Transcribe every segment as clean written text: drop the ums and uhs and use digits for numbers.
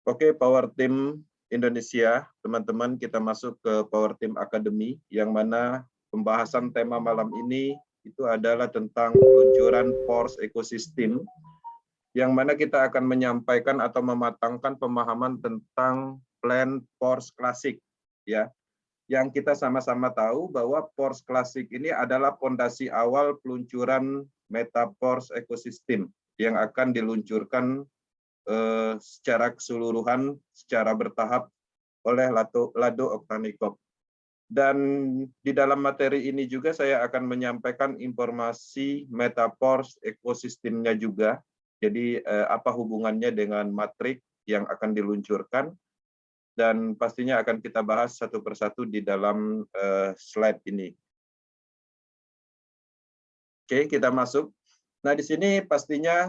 Oke, Power Team Indonesia, teman-teman, kita masuk ke Power Team Academy, yang mana pembahasan tema malam ini itu adalah tentang peluncuran PORS Ecosystem, yang mana kita akan menyampaikan atau mematangkan pemahaman tentang plan PORS Classic, ya. Yang kita sama-sama tahu bahwa PORS Classic ini adalah fondasi awal peluncuran Meta PORS Ecosystem yang akan diluncurkan secara keseluruhan, secara bertahap oleh Lado Oktanikop. Dan di dalam materi ini juga saya akan menyampaikan informasi Metapors ekosistemnya juga. Jadi apa hubungannya dengan matrik yang akan diluncurkan, dan pastinya akan kita bahas satu persatu di dalam slide ini. Oke, kita masuk. Nah, di sini pastinya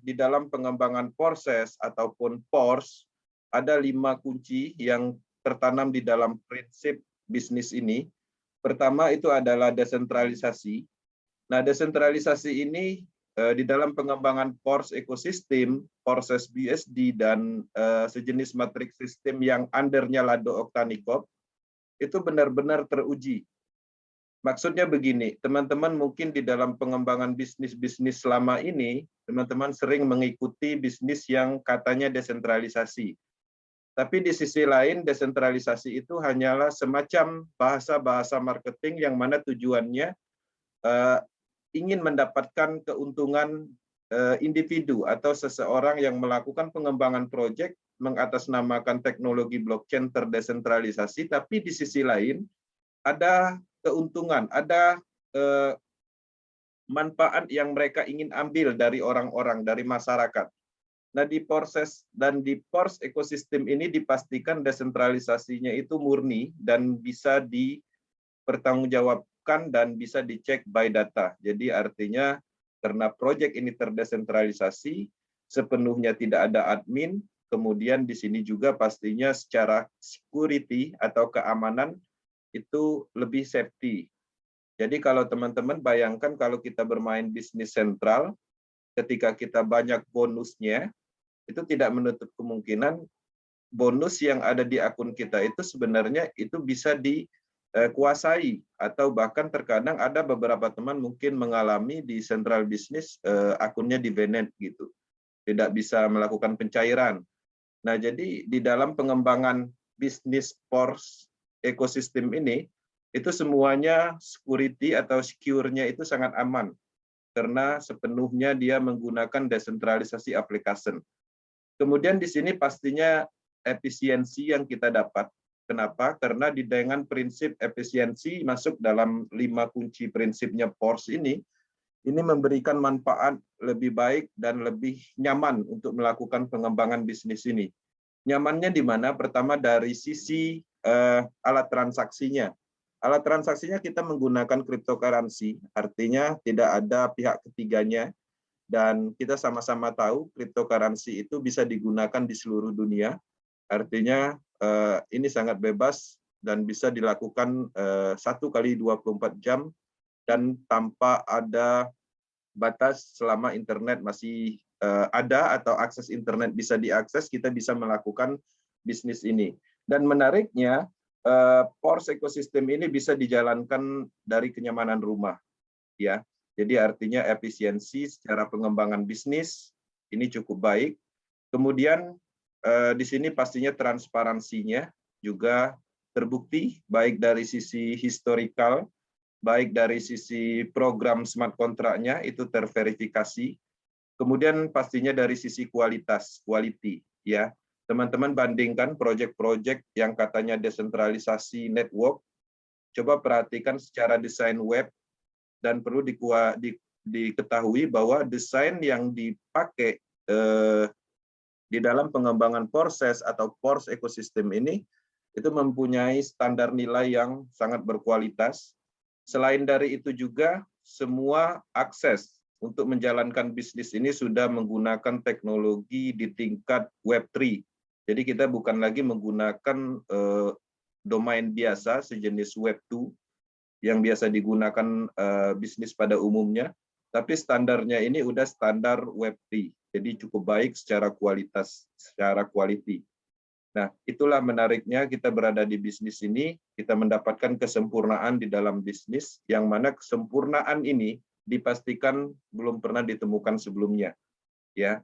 di dalam pengembangan proses ataupun PORS ada 5 kunci yang tertanam di dalam prinsip bisnis ini. Pertama itu adalah desentralisasi. Nah, desentralisasi ini di dalam pengembangan PORS ekosistem, proses BSD dan sejenis matriks sistem yang undernya Lado Oktanikop itu benar-benar teruji. Maksudnya begini, teman-teman mungkin di dalam pengembangan bisnis-bisnis selama ini, teman-teman sering mengikuti bisnis yang katanya desentralisasi. Tapi di sisi lain, desentralisasi itu hanyalah semacam bahasa-bahasa marketing yang mana tujuannya ingin mendapatkan keuntungan individu atau seseorang yang melakukan pengembangan proyek mengatasnamakan teknologi blockchain terdesentralisasi, tapi di sisi lain ada keuntungan, ada manfaat yang mereka ingin ambil dari orang-orang, dari masyarakat. Nah, di proses dan di PORS ekosistem ini dipastikan desentralisasinya itu murni dan bisa dipertanggungjawabkan dan bisa dicek by data. Jadi artinya karena proyek ini terdesentralisasi, sepenuhnya tidak ada admin, kemudian di sini juga pastinya secara security atau keamanan itu lebih safety. Jadi kalau teman-teman bayangkan kalau kita bermain bisnis sentral, ketika kita banyak bonusnya, itu tidak menutup kemungkinan bonus yang ada di akun kita itu sebenarnya itu bisa dikuasai, atau bahkan terkadang ada beberapa teman mungkin mengalami di sentral bisnis akunnya di banned gitu, tidak bisa melakukan pencairan. Nah, jadi di dalam pengembangan bisnis PORS ekosistem ini, itu semuanya security atau secure-nya itu sangat aman, karena sepenuhnya dia menggunakan desentralisasi application. Kemudian di sini pastinya efisiensi yang kita dapat. Kenapa? Karena dengan prinsip efisiensi masuk dalam 5 kunci prinsipnya PORS ini memberikan manfaat lebih baik dan lebih nyaman untuk melakukan pengembangan bisnis ini. Nyamannya di mana? Pertama dari sisi alat transaksinya. Alat transaksinya kita menggunakan cryptocurrency, artinya tidak ada pihak ketiganya, dan kita sama-sama tahu cryptocurrency itu bisa digunakan di seluruh dunia. Artinya ini sangat bebas dan bisa dilakukan 1 kali 24 jam dan tanpa ada batas. Selama internet masih ada atau akses internet bisa diakses, kita bisa melakukan bisnis ini. Dan menariknya, PORS ekosistem ini bisa dijalankan dari kenyamanan rumah, ya. Jadi artinya efisiensi secara pengembangan bisnis ini cukup baik. Kemudian di sini pastinya transparansinya juga terbukti, baik dari sisi historical, baik dari sisi program smart kontraknya itu terverifikasi. Kemudian pastinya dari sisi kualitas, quality, ya. Teman-teman bandingkan proyek-proyek yang katanya desentralisasi network, coba perhatikan secara desain web, dan perlu diketahui bahwa desain yang dipakai di dalam pengembangan proses atau PORS ekosistem ini itu mempunyai standar nilai yang sangat berkualitas. Selain dari itu juga semua akses untuk menjalankan bisnis ini sudah menggunakan teknologi di tingkat Web3. Jadi kita bukan lagi menggunakan domain biasa sejenis Web2 yang biasa digunakan bisnis pada umumnya, tapi standarnya ini udah standar Web3. Jadi cukup baik secara kualitas, secara quality. Nah, itulah menariknya kita berada di bisnis ini, kita mendapatkan kesempurnaan di dalam bisnis, yang mana kesempurnaan ini dipastikan belum pernah ditemukan sebelumnya. Ya.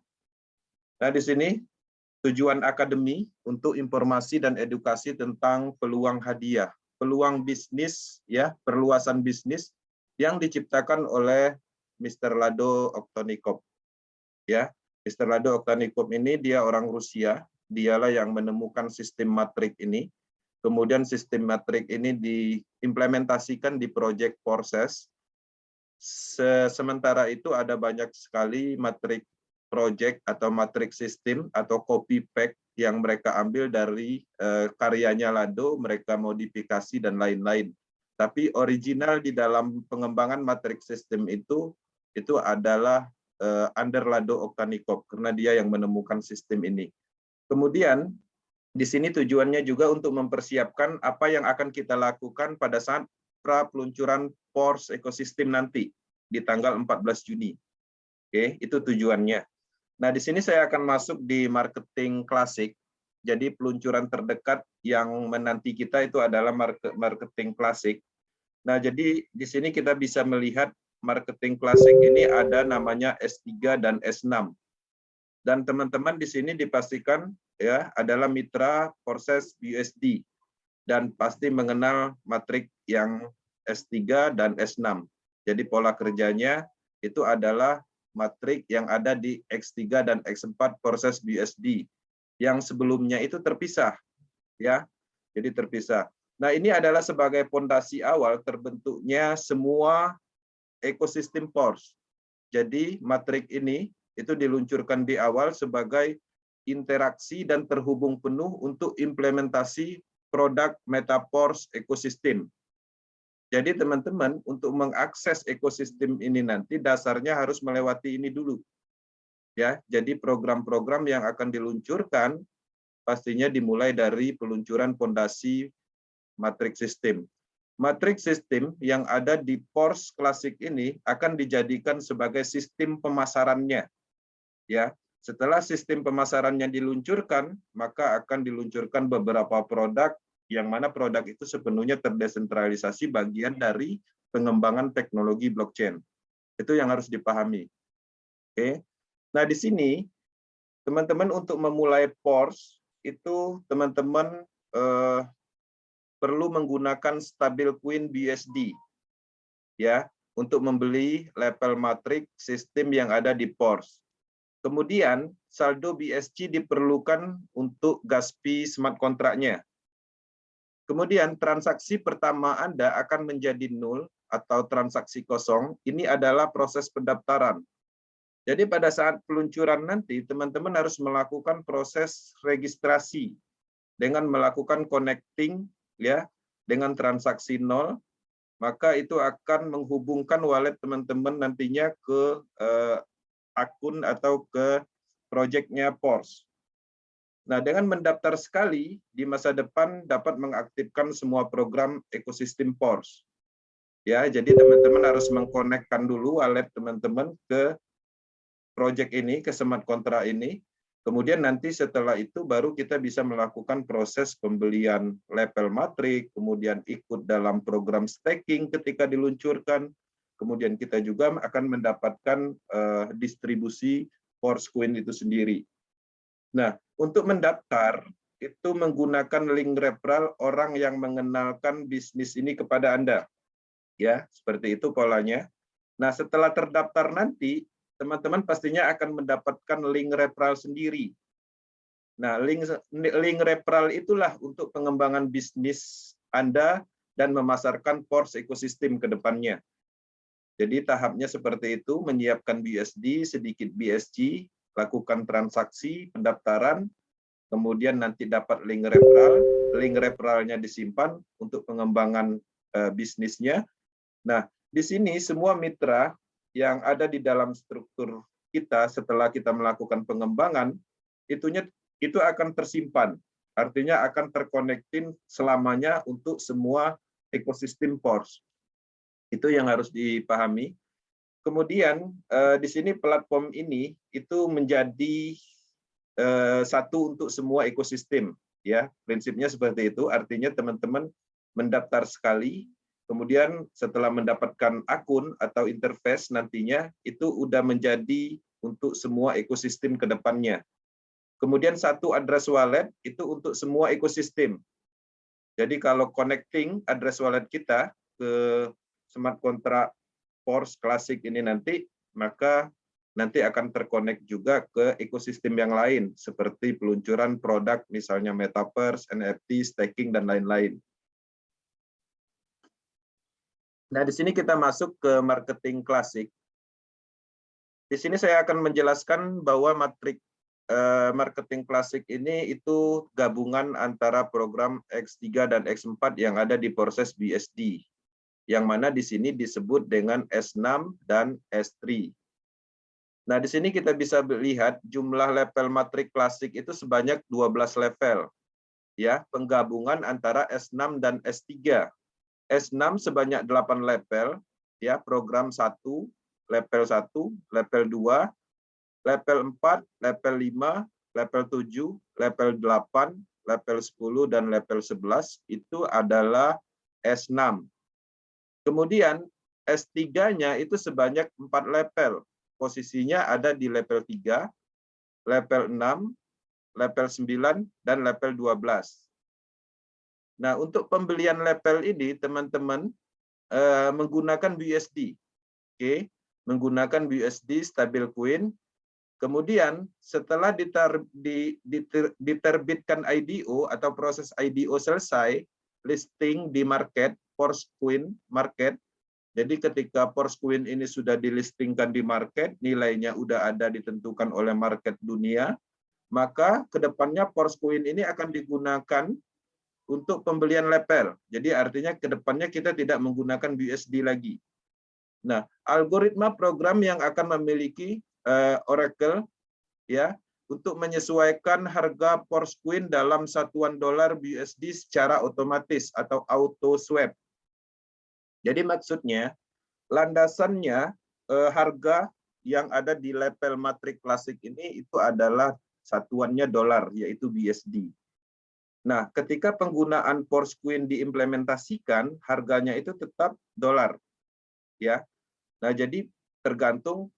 Nah, di sini tujuan akademi untuk informasi dan edukasi tentang peluang hadiah, peluang bisnis, ya, perluasan bisnis yang diciptakan oleh Mr. Lado Oktonikov. Ya, Mr. Lado Oktonikov ini dia orang Rusia. Dialah yang menemukan sistem matrik ini. Kemudian sistem matrik ini diimplementasikan di proyek Porses. Sementara itu ada banyak sekali matrik proyek atau matrik sistem atau copy pack yang mereka ambil dari karyanya Lado, mereka modifikasi dan lain-lain. Tapi original di dalam pengembangan matrik sistem itu adalah under Lado Oktonikov, karena dia yang menemukan sistem ini. Kemudian, di sini tujuannya juga untuk mempersiapkan apa yang akan kita lakukan pada saat pra-peluncuran Pors ekosistem nanti, di tanggal 14 Juni. Oke, itu tujuannya. Nah, di sini saya akan masuk di marketing klasik. Jadi, peluncuran terdekat yang menanti kita itu adalah marketing klasik. Nah, jadi di sini kita bisa melihat marketing klasik ini ada namanya S3 dan S6. Dan teman-teman di sini dipastikan ya adalah mitra Porses BUSD dan pasti mengenal matrik yang S3 dan S6. Jadi pola kerjanya itu adalah matrik yang ada di X3 dan X4 Porses BUSD yang sebelumnya itu terpisah ya. Jadi terpisah. Nah, ini adalah sebagai fondasi awal terbentuknya semua ekosistem Pors. Jadi matrik ini itu diluncurkan di awal sebagai interaksi dan terhubung penuh untuk implementasi produk Metapors ekosistem. Jadi teman-teman untuk mengakses ekosistem ini nanti dasarnya harus melewati ini dulu. Ya, jadi program-program yang akan diluncurkan pastinya dimulai dari peluncuran fondasi matrik sistem. Matrik sistem yang ada di Pors klasik ini akan dijadikan sebagai sistem pemasarannya. Ya, setelah sistem pemasarannya diluncurkan, maka akan diluncurkan beberapa produk yang mana produk itu sepenuhnya terdesentralisasi bagian dari pengembangan teknologi blockchain. Itu yang harus dipahami. Oke. Nah, di sini teman-teman untuk memulai Pors itu teman-teman perlu menggunakan stablecoin BUSD ya untuk membeli level matrik sistem yang ada di Pors. Kemudian saldo BSC diperlukan untuk gas fee smart kontraknya. Kemudian transaksi pertama Anda akan menjadi nol atau transaksi kosong. Ini adalah proses pendaftaran. Jadi pada saat peluncuran nanti teman-teman harus melakukan proses registrasi dengan melakukan connecting ya dengan transaksi nol, maka itu akan menghubungkan wallet teman-teman nantinya ke akun atau ke proyeknya Pors. Nah, dengan mendaftar sekali, di masa depan dapat mengaktifkan semua program ekosistem Pors. Ya, jadi teman-teman harus mengkonekkan dulu wallet teman-teman ke proyek ini, ke smart kontrak ini. Kemudian nanti setelah itu baru kita bisa melakukan proses pembelian level matrik, kemudian ikut dalam program staking ketika diluncurkan. Kemudian kita juga akan mendapatkan distribusi Pors Coin itu sendiri. Nah, untuk mendaftar itu menggunakan link referral orang yang mengenalkan bisnis ini kepada Anda. Ya, seperti itu polanya. Nah, setelah terdaftar nanti, teman-teman pastinya akan mendapatkan link referral sendiri. Nah, link referral itulah untuk pengembangan bisnis Anda dan memasarkan Pors ekosistem ke depannya. Jadi tahapnya seperti itu, menyiapkan BUSD, sedikit BSC, lakukan transaksi, pendaftaran, kemudian nanti dapat link referralnya disimpan untuk pengembangan bisnisnya. Nah, di sini semua mitra yang ada di dalam struktur kita setelah kita melakukan pengembangan, itu akan tersimpan. Artinya akan terkonektin selamanya untuk semua ekosistem Pors. Itu yang harus dipahami. Kemudian di sini platform ini itu menjadi satu untuk semua ekosistem, ya. Prinsipnya seperti itu. Artinya teman-teman mendaftar sekali, kemudian setelah mendapatkan akun atau interface nantinya itu udah menjadi untuk semua ekosistem ke depannya. Kemudian satu address wallet itu untuk semua ekosistem. Jadi kalau connecting address wallet kita ke smart contract Force Classic ini nanti, maka nanti akan terkonek juga ke ekosistem yang lain, seperti peluncuran produk, misalnya Metaverse, NFT, staking, dan lain-lain. Nah, di sini kita masuk ke marketing klasik. Di sini saya akan menjelaskan bahwa matrik marketing klasik ini itu gabungan antara program X3 dan X4 yang ada di proses BSD, yang mana di sini disebut dengan S6 dan S3. Nah, di sini kita bisa lihat jumlah level matrik klasik itu sebanyak 12 level. Ya, penggabungan antara S6 dan S3. S6 sebanyak 8 level, ya, program 1, level 1, level 2, level 4, level 5, level 7, level 8, level 10, dan level 11 itu adalah S6. Kemudian S3-nya itu sebanyak 4 level. Posisinya ada di level 3, level 6, level 9, dan level 12. Nah, untuk pembelian level ini, teman-teman menggunakan BUSD. Oke, menggunakan BUSD stablecoin. Kemudian setelah diterbitkan IDO atau proses IDO selesai, listing di market, Forcecoin market. Jadi ketika Forcecoin ini sudah dilistingkan di market, nilainya udah ada ditentukan oleh market dunia, maka kedepannya Forcecoin ini akan digunakan untuk pembelian level. Jadi artinya kedepannya kita tidak menggunakan BUSD lagi. Nah, algoritma program yang akan memiliki Oracle, ya, untuk menyesuaikan harga Forcecoin dalam satuan dolar BUSD secara otomatis atau auto swap. Jadi maksudnya landasannya harga yang ada di level matrik klasik ini itu adalah satuannya dolar, yaitu BUSD. Nah, ketika penggunaan Forcecoin diimplementasikan, harganya itu tetap dolar, ya. Nah, jadi tergantung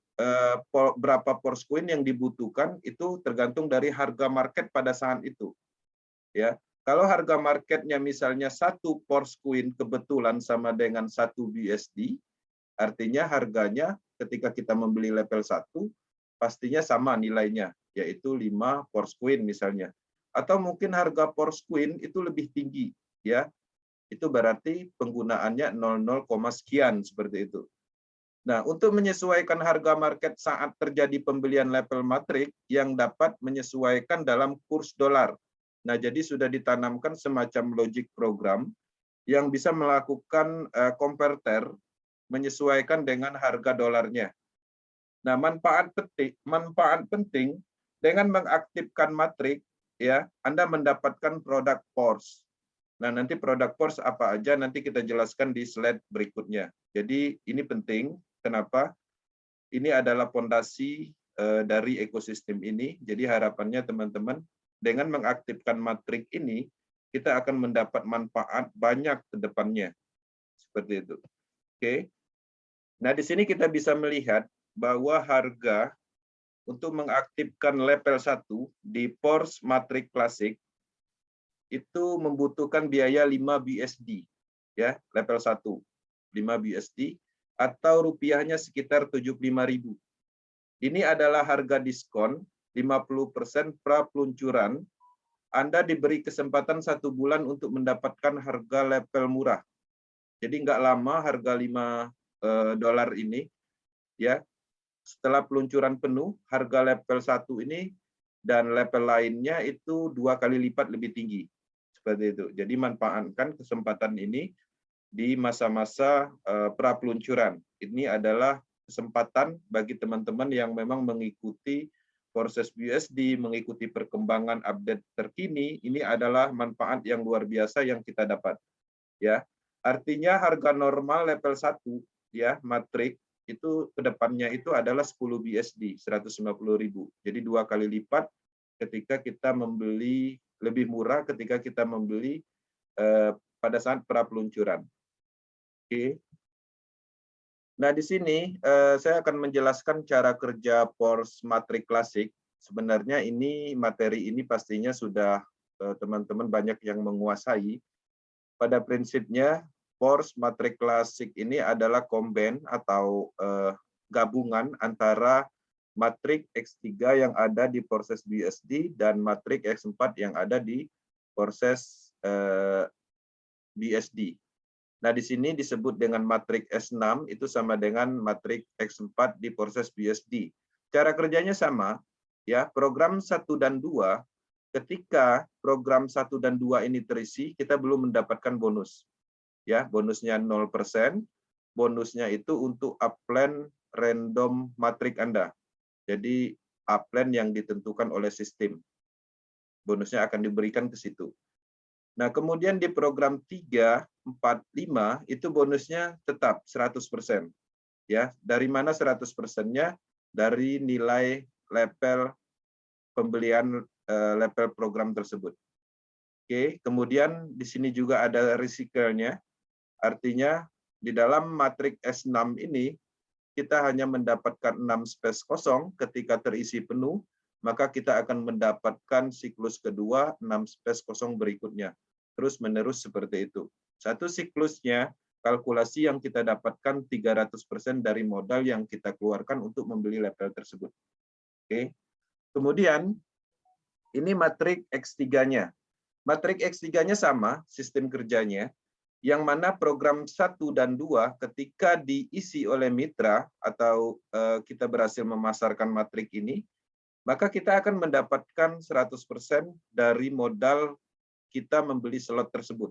berapa Forcecoin yang dibutuhkan itu tergantung dari harga market pada saat itu, ya. Kalau harga marketnya misalnya 1 Forcecoin kebetulan sama dengan 1 BUSD, artinya harganya ketika kita membeli level 1 pastinya sama nilainya, yaitu 5 Forcecoin misalnya. Atau mungkin harga Forcecoin itu lebih tinggi, ya. Itu berarti penggunaannya 00, sekian seperti itu. Nah, untuk menyesuaikan harga market saat terjadi pembelian level matrik yang dapat menyesuaikan dalam kurs dolar. Nah, jadi sudah ditanamkan semacam logic program yang bisa melakukan konverter menyesuaikan dengan harga dolarnya. Nah, manfaat penting dengan mengaktifkan matrik, ya, Anda mendapatkan produk Force. Nah, nanti produk Force apa aja nanti kita jelaskan di slide berikutnya. Jadi ini penting. Kenapa? Ini adalah fondasi dari ekosistem ini. Jadi harapannya teman-teman dengan mengaktifkan matrik ini kita akan mendapat manfaat banyak ke depannya. Seperti itu. Oke. Nah, di sini kita bisa melihat bahwa harga untuk mengaktifkan level 1 di Force Matrix Classic itu membutuhkan biaya 5 BUSD, ya, level 1. 5 BUSD atau rupiahnya sekitar 75.000. Ini adalah harga diskon 50% pra peluncuran. Anda diberi kesempatan 1 bulan untuk mendapatkan harga level murah. Jadi nggak lama harga 5 dolar ini, ya. Setelah peluncuran penuh, harga level 1 ini dan level lainnya itu 2 kali lipat lebih tinggi. Seperti itu. Jadi manfaatkan kesempatan ini di masa-masa pra peluncuran. Ini adalah kesempatan bagi teman-teman yang memang mengikuti proses BUSD, mengikuti perkembangan update terkini. Ini adalah manfaat yang luar biasa yang kita dapat. Ya, artinya harga normal level 1, ya, matrik itu kedepannya itu adalah 10 BSD, 150.000. Jadi 2 kali lipat ketika kita membeli, lebih murah ketika kita membeli pada saat pra peluncuran. Oke. Nah, di sini saya akan menjelaskan cara kerja Porsche Matrix Classic. Sebenarnya ini materi ini pastinya sudah teman-teman banyak yang menguasai. Pada prinsipnya Porsche Matrix Classic ini adalah combine atau gabungan antara Matrix X3 yang ada di proses BSD dan Matrix X4 yang ada di proses BSD. Nah, di sini disebut dengan matriks S6 itu sama dengan matriks X4 di proses BSD. Cara kerjanya sama, ya. Program 1 dan 2, ketika program 1 dan 2 ini terisi, kita belum mendapatkan bonus. Ya, bonusnya 0%. Bonusnya itu untuk upland random matriks Anda. Jadi, upland yang ditentukan oleh sistem. Bonusnya akan diberikan ke situ. Nah, kemudian di program 3, 4, 5 itu bonusnya tetap 100%. Ya, dari mana 100%-nya? Dari nilai level pembelian level program tersebut. Oke, kemudian di sini juga ada recycle-nya. Artinya di dalam matriks S6 ini kita hanya mendapatkan 6 space kosong ketika terisi penuh, maka kita akan mendapatkan siklus kedua 6 space kosong berikutnya. Terus menerus seperti itu. Satu siklusnya, kalkulasi yang kita dapatkan 300% dari modal yang kita keluarkan untuk membeli level tersebut. Oke. Kemudian, ini matriks X3-nya. Matriks X3-nya sama, sistem kerjanya, yang mana program 1 dan 2 ketika diisi oleh mitra atau kita berhasil memasarkan matriks ini, maka kita akan mendapatkan 100% dari modal kita membeli slot tersebut.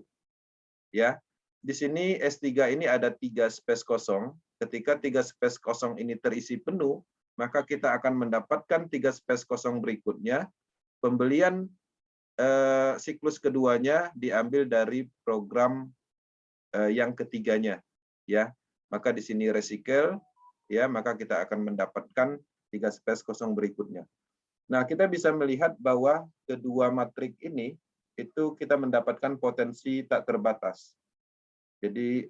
Ya, di sini S3 ini ada 3 space kosong. Ketika 3 space kosong ini terisi penuh, maka kita akan mendapatkan 3 space kosong berikutnya. Pembelian siklus keduanya diambil dari program yang ketiganya. Ya, maka di sini recycle, ya, maka kita akan mendapatkan 3 space kosong berikutnya. Nah, kita bisa melihat bahwa kedua matriks ini itu kita mendapatkan potensi tak terbatas. Jadi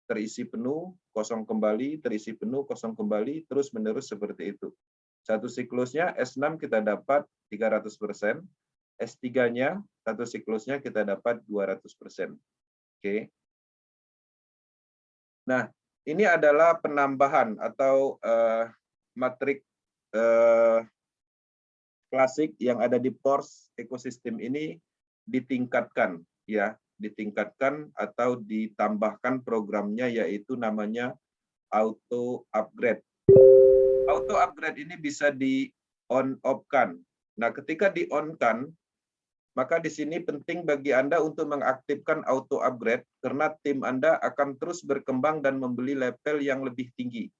terisi penuh, kosong kembali, terisi penuh, kosong kembali, terus menerus seperti itu. Satu siklusnya S6 kita dapat 300%, S3-nya satu siklusnya kita dapat 200%. Oke. Nah, ini adalah penambahan atau matriks klasik yang ada di Porsche ekosistem ini ditingkatkan, ya, ditingkatkan atau ditambahkan programnya, yaitu namanya auto upgrade. Auto upgrade ini bisa di on off-kan. Nah, ketika di on-kan, maka di sini penting bagi Anda untuk mengaktifkan auto upgrade karena tim Anda akan terus berkembang dan membeli level yang lebih tinggi.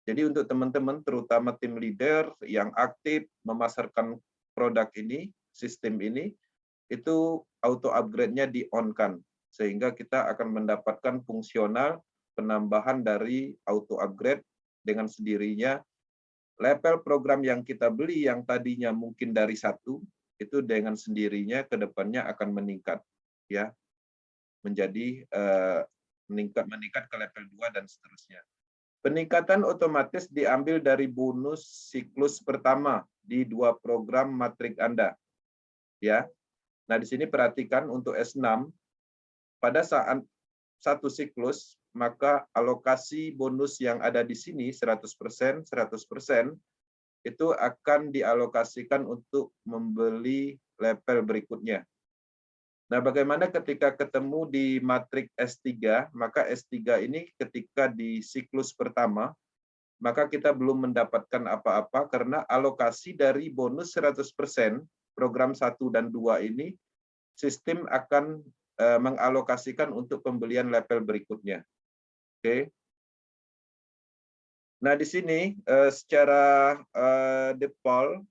Jadi untuk teman-teman, terutama tim leader yang aktif memasarkan produk ini, sistem ini, itu auto upgrade-nya di-on-kan. Sehingga kita akan mendapatkan fungsional penambahan dari auto upgrade dengan sendirinya. Level program yang kita beli yang tadinya mungkin dari 1, itu dengan sendirinya ke depannya akan meningkat. Ya, menjadi meningkat ke level 2 dan seterusnya. Peningkatan otomatis diambil dari bonus siklus pertama di 2 program matriks Anda. Ya. Nah, di sini perhatikan untuk S6 pada saat satu siklus, maka alokasi bonus yang ada di sini 100%, 100% itu akan dialokasikan untuk membeli level berikutnya. Nah, bagaimana ketika ketemu di matriks S3, maka S3 ini ketika di siklus pertama, maka kita belum mendapatkan apa-apa karena alokasi dari bonus 100%, program 1 dan 2 ini, sistem akan mengalokasikan untuk pembelian level berikutnya. Oke. Nah, di sini secara default,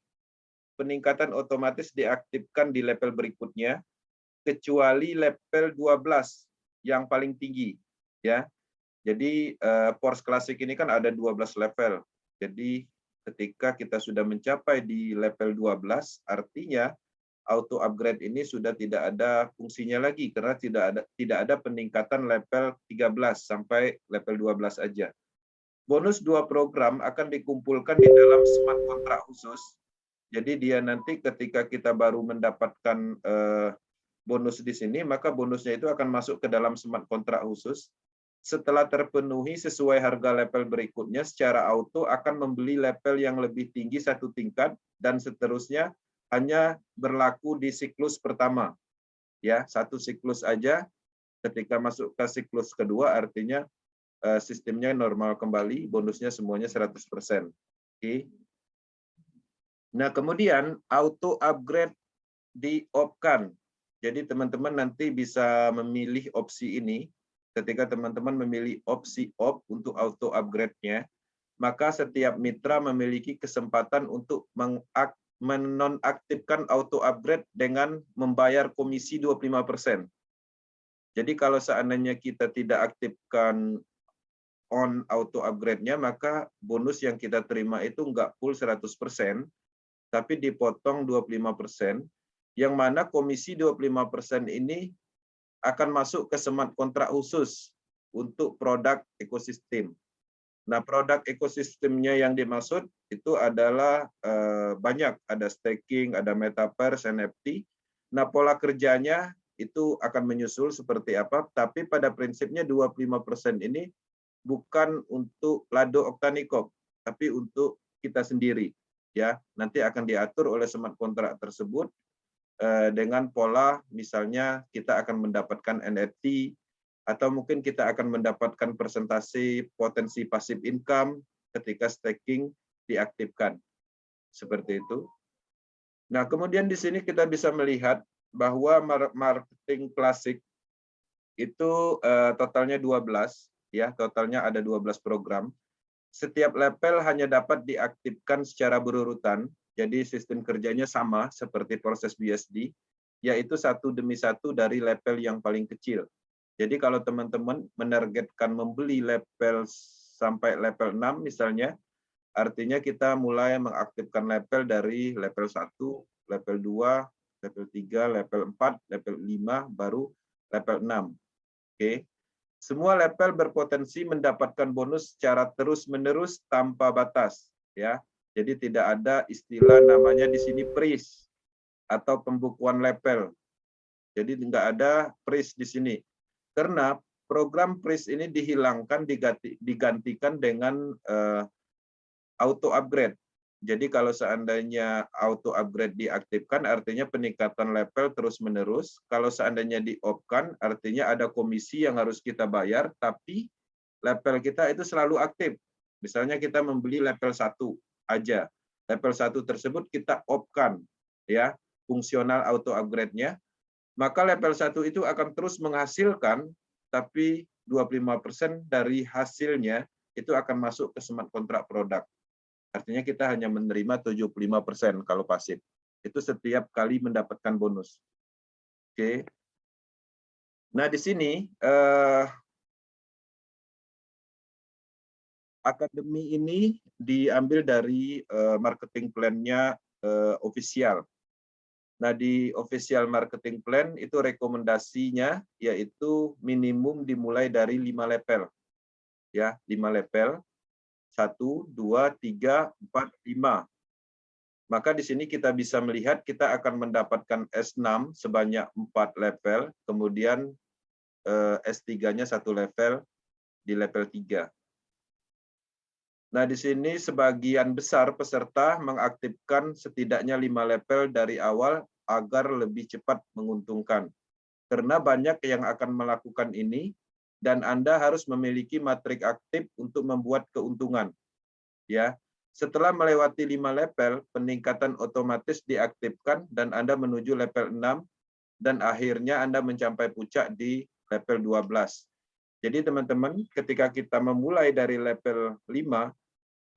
peningkatan otomatis diaktifkan di level berikutnya, kecuali level 12 yang paling tinggi, ya. Jadi Force Classic ini kan ada 12 level. Jadi ketika kita sudah mencapai di level 12, artinya auto upgrade ini sudah tidak ada fungsinya lagi karena tidak ada peningkatan level 13 sampai level 12 aja. Bonus 2 program akan dikumpulkan di dalam smart kontrak khusus. Jadi dia nanti ketika kita baru mendapatkan bonus di sini, maka bonusnya itu akan masuk ke dalam smart kontrak khusus. Setelah terpenuhi sesuai harga level berikutnya, secara auto akan membeli level yang lebih tinggi satu tingkat dan seterusnya hanya berlaku di siklus pertama. Ya, satu siklus aja. Ketika masuk ke siklus kedua, artinya sistemnya normal kembali, bonusnya semuanya 100%. Oke. Nah, kemudian auto upgrade di-off-kan. Jadi teman-teman nanti bisa memilih opsi ini. Ketika teman-teman memilih opsi off untuk auto upgrade-nya, maka setiap mitra memiliki kesempatan untuk menonaktifkan auto upgrade dengan membayar komisi 25%. Jadi kalau seandainya kita tidak aktifkan on auto upgrade-nya, maka bonus yang kita terima itu nggak full 100%, tapi dipotong 25%, yang mana komisi 25% ini akan masuk ke smart kontrak khusus untuk produk ekosistem. Nah, produk ekosistemnya yang dimaksud itu adalah banyak, ada staking, ada metaverse, NFT. Nah, pola kerjanya itu akan menyusul seperti apa, tapi pada prinsipnya 25% ini bukan untuk Lado Octanicop, tapi untuk kita sendiri. Ya, nanti akan diatur oleh smart kontrak tersebut dengan pola misalnya kita akan mendapatkan NFT atau mungkin kita akan mendapatkan persentase potensi passive income ketika staking diaktifkan. Seperti itu. Nah, kemudian di sini kita bisa melihat bahwa marketing klasik itu totalnya 12, ya, totalnya ada 12 program. Setiap level hanya dapat diaktifkan secara berurutan, jadi sistem kerjanya sama seperti proses BSD, yaitu satu demi satu dari level yang paling kecil. Jadi kalau teman-teman menargetkan membeli level sampai level 6 misalnya, artinya kita mulai mengaktifkan level dari level 1, level 2, level 3, level 4, level 5, baru level 6. Oke. Semua level berpotensi mendapatkan bonus secara terus-menerus tanpa batas, ya. Jadi tidak ada istilah namanya di sini freeze atau pembukuan level. Jadi tidak ada freeze di sini. Karena program freeze ini dihilangkan digantikan dengan auto upgrade. Jadi kalau seandainya auto upgrade diaktifkan, artinya peningkatan level terus-menerus. Kalau seandainya di-off-kan, artinya ada komisi yang harus kita bayar, tapi level kita itu selalu aktif. Misalnya kita membeli level 1 aja. Level 1 tersebut kita off-kan, ya, fungsional auto upgrade-nya. Maka level 1 itu akan terus menghasilkan, tapi 25% dari hasilnya itu akan masuk ke smart kontrak produk. Artinya kita hanya menerima 75% kalau pasif. Itu setiap kali mendapatkan bonus. Oke. Nah, di sini akademi ini diambil dari marketing plan-nya official. Nah, di official marketing plan itu rekomendasinya yaitu minimum dimulai dari 5 level. Ya, 5 level. 1, 2, 3, 4, 5. Maka di sini kita bisa melihat kita akan mendapatkan S6 sebanyak 4 level, kemudian S3-nya 1 level di level 3. Nah, di sini sebagian besar peserta mengaktifkan setidaknya 5 level dari awal agar lebih cepat menguntungkan. Karena banyak yang akan melakukan ini, dan Anda harus memiliki matrik aktif untuk membuat keuntungan. Ya, setelah melewati 5 level, peningkatan otomatis diaktifkan dan Anda menuju level 6 dan akhirnya Anda mencapai puncak di level 12. Jadi teman-teman, ketika kita memulai dari level 5,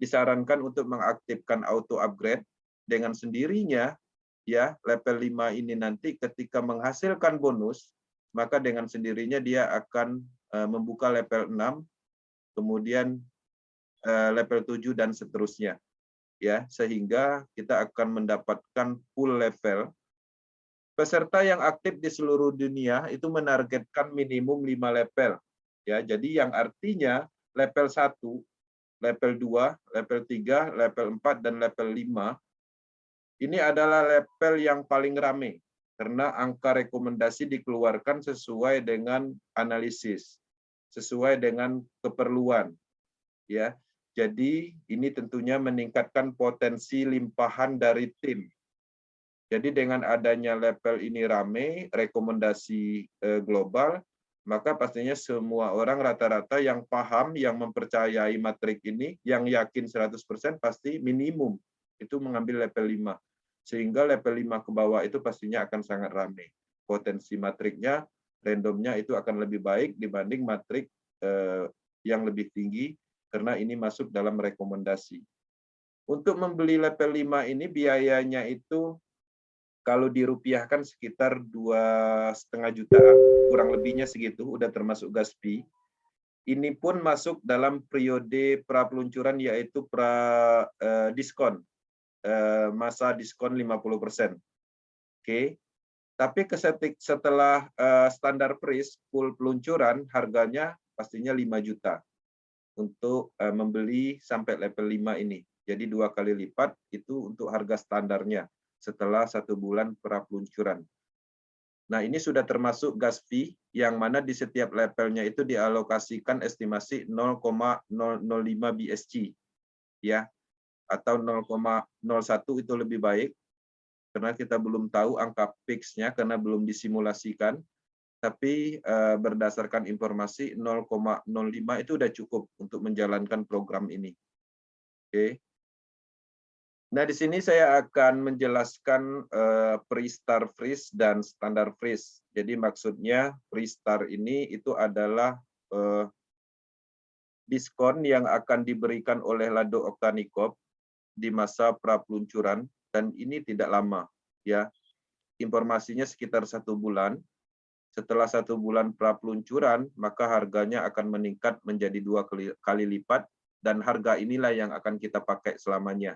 disarankan untuk mengaktifkan auto upgrade dengan sendirinya, ya, level 5 ini nanti ketika menghasilkan bonus, maka dengan sendirinya dia akan membuka level 6 kemudian level 7 dan seterusnya. Ya, sehingga kita akan mendapatkan full level. Peserta yang aktif di seluruh dunia itu menargetkan minimum 5 level. Ya, jadi yang artinya level 1, level 2, level 3, level 4 dan level 5 ini adalah level yang paling ramai karena angka rekomendasi dikeluarkan sesuai dengan analisis, sesuai dengan keperluan. Ya, jadi ini tentunya meningkatkan potensi limpahan dari tim. Jadi dengan adanya level ini rame, rekomendasi global, maka pastinya semua orang rata-rata yang paham, yang mempercayai matrik ini, yang yakin 100% pasti minimum itu mengambil level 5. Sehingga level 5 ke bawah itu pastinya akan sangat rame. Potensi matriknya, randomnya itu akan lebih baik dibanding matrik yang lebih tinggi, karena ini masuk dalam rekomendasi. Untuk membeli level 5 ini biayanya itu kalau dirupiahkan sekitar 2,5 jutaan, kurang lebihnya segitu, udah termasuk gas fee. Ini pun masuk dalam periode pra-peluncuran yaitu diskon, masa diskon 50%. Oke. Tapi setelah standar price full peluncuran, harganya pastinya 5 juta. Untuk membeli sampai level 5 ini. Jadi 2 kali lipat itu untuk harga standarnya setelah 1 bulan pra-peluncuran. Nah, ini sudah termasuk gas fee yang mana di setiap levelnya itu dialokasikan estimasi 0,005 BSC ya, atau 0,01 itu lebih baik karena kita belum tahu angka fix-nya karena belum disimulasikan. Tapi berdasarkan informasi 0,05 itu sudah cukup untuk menjalankan program ini. Oke. Nah, di sini saya akan menjelaskan pre-star freeze dan standar freeze. Jadi maksudnya pre-star ini itu adalah diskon yang akan diberikan oleh Lado Oktanikop di masa pra-peluncuran dan ini tidak lama ya. Informasinya sekitar 1 bulan. Setelah 1 bulan pra-peluncuran, maka harganya akan meningkat menjadi 2 kali lipat, dan harga inilah yang akan kita pakai selamanya.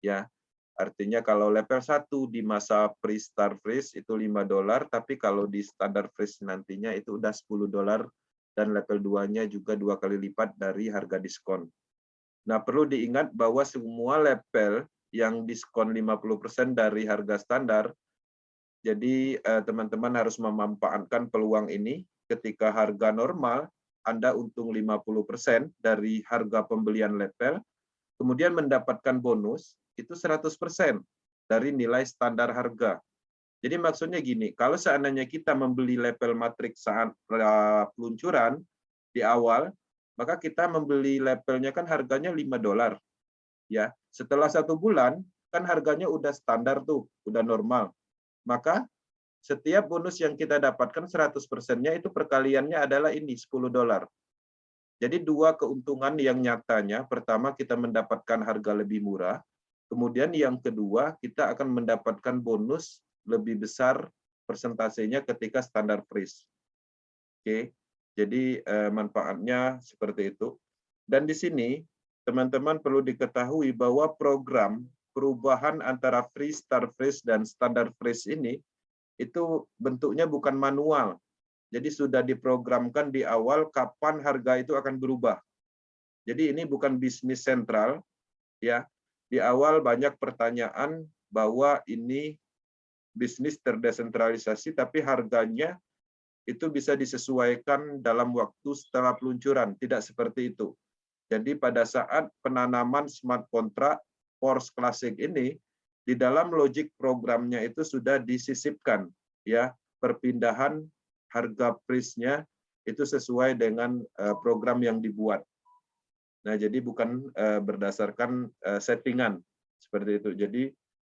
Ya, artinya kalau level 1 di masa pre-star freeze itu $5, tapi kalau di standar freeze nantinya itu udah $10, dan level 2-nya juga 2 kali lipat dari harga diskon. Nah, perlu diingat bahwa semua level yang diskon 50% dari harga standar, jadi teman-teman harus memanfaatkan peluang ini. Ketika harga normal, Anda untung 50% dari harga pembelian level, kemudian mendapatkan bonus, itu 100% dari nilai standar harga. Jadi maksudnya gini, kalau seandainya kita membeli level matrik saat peluncuran di awal, maka kita membeli levelnya kan harganya $5. Ya, setelah 1 bulan, kan harganya udah standar tuh, udah normal. Maka setiap bonus yang kita dapatkan 100%-nya itu perkaliannya adalah ini $10. Jadi 2 keuntungan yang nyatanya. Pertama, kita mendapatkan harga lebih murah. Kemudian yang kedua, kita akan mendapatkan bonus lebih besar persentasenya ketika standar freeze. Oke. Jadi manfaatnya seperti itu. Dan di sini teman-teman perlu diketahui bahwa program perubahan antara pre-star freeze dan standar freeze ini itu bentuknya bukan manual. Jadi sudah diprogramkan di awal kapan harga itu akan berubah. Jadi ini bukan bisnis sentral ya. Di awal banyak pertanyaan bahwa ini bisnis terdesentralisasi tapi harganya itu bisa disesuaikan dalam waktu setelah peluncuran. Tidak seperti itu. Jadi pada saat penanaman smart contract Force Classic ini, di dalam logik programnya itu sudah disisipkan ya perpindahan harga price-nya itu sesuai dengan program yang dibuat. Nah, jadi bukan berdasarkan settingan seperti itu. Jadi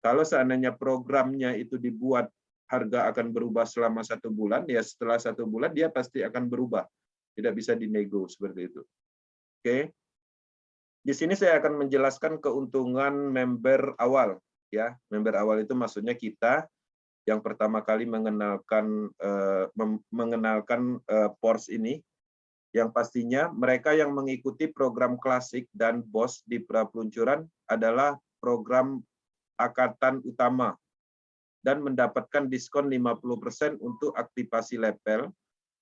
kalau seandainya programnya itu dibuat harga akan berubah selama 1 bulan, ya setelah 1 bulan dia pasti akan berubah. Tidak bisa dinego seperti itu. Oke. Di sini saya akan menjelaskan keuntungan member awal ya. Member awal itu maksudnya kita yang pertama kali mengenalkan Force ini Yang pastinya mereka yang mengikuti program klasik dan BOS di pra-peluncuran adalah program angkatan utama dan mendapatkan diskon 50% untuk aktivasi level,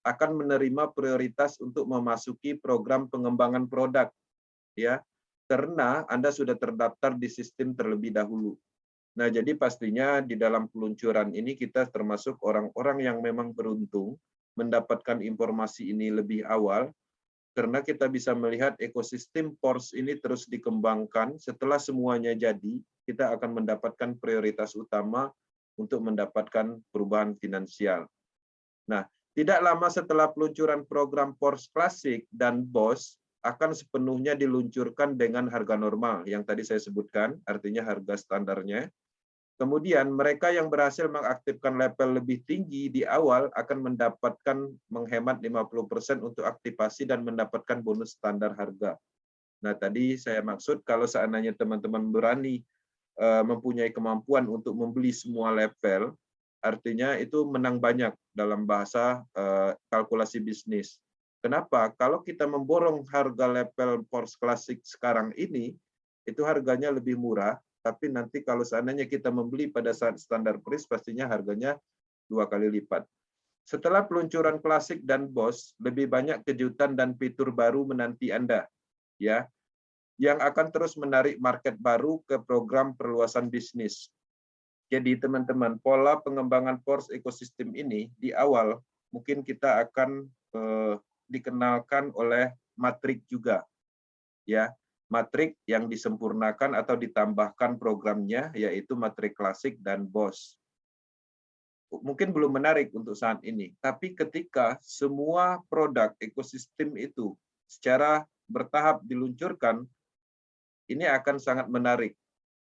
akan menerima prioritas untuk memasuki program pengembangan produk, ya, karena Anda sudah terdaftar di sistem terlebih dahulu. Nah, jadi pastinya di dalam peluncuran ini kita termasuk orang-orang yang memang beruntung mendapatkan informasi ini lebih awal, karena kita bisa melihat ekosistem PORS ini terus dikembangkan. Setelah semuanya jadi, kita akan mendapatkan prioritas utama untuk mendapatkan perubahan finansial. Nah, tidak lama setelah peluncuran program PORS Klasik dan BOS akan sepenuhnya diluncurkan dengan harga normal yang tadi saya sebutkan, artinya harga standarnya. Kemudian mereka yang berhasil mengaktifkan level lebih tinggi di awal akan mendapatkan menghemat 50% untuk aktivasi dan mendapatkan bonus standar harga. Nah, tadi saya maksud kalau seandainya teman-teman berani mempunyai kemampuan untuk membeli semua level, artinya itu menang banyak dalam bahasa kalkulasi bisnis. Kenapa? Kalau kita memborong harga level PORS Klasik sekarang ini, itu harganya lebih murah, tapi nanti kalau seandainya kita membeli pada saat standar kris, pastinya harganya 2 kali lipat. Setelah peluncuran klasik dan BOS, lebih banyak kejutan dan fitur baru menanti Anda, ya, yang akan terus menarik market baru ke program perluasan bisnis. Jadi teman-teman, pola pengembangan PORS ekosistem ini di awal mungkin kita akan dikenalkan oleh matrik juga, ya. Matrik yang disempurnakan atau ditambahkan programnya, yaitu matrik klasik dan BOS. Mungkin belum menarik untuk saat ini, tapi ketika semua produk ekosistem itu secara bertahap diluncurkan, ini akan sangat menarik.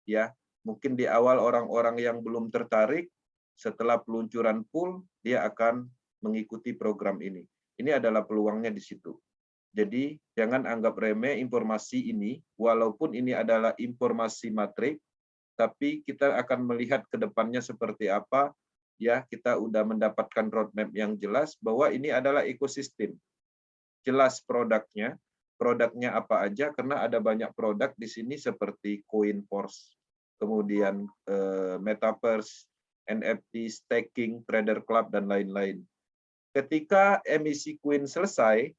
Ya, mungkin di awal orang-orang yang belum tertarik, setelah peluncuran full, dia akan mengikuti program ini. Ini adalah peluangnya di situ. Jadi jangan anggap remeh informasi ini, walaupun ini adalah informasi matrik, tapi kita akan melihat ke depannya seperti apa. Ya, kita udah mendapatkan roadmap yang jelas bahwa ini adalah ekosistem. Jelas produknya apa aja, karena ada banyak produk di sini seperti CoinForce, kemudian Metaverse, NFT, staking, Trader Club, dan lain-lain. Ketika emisi Coin selesai,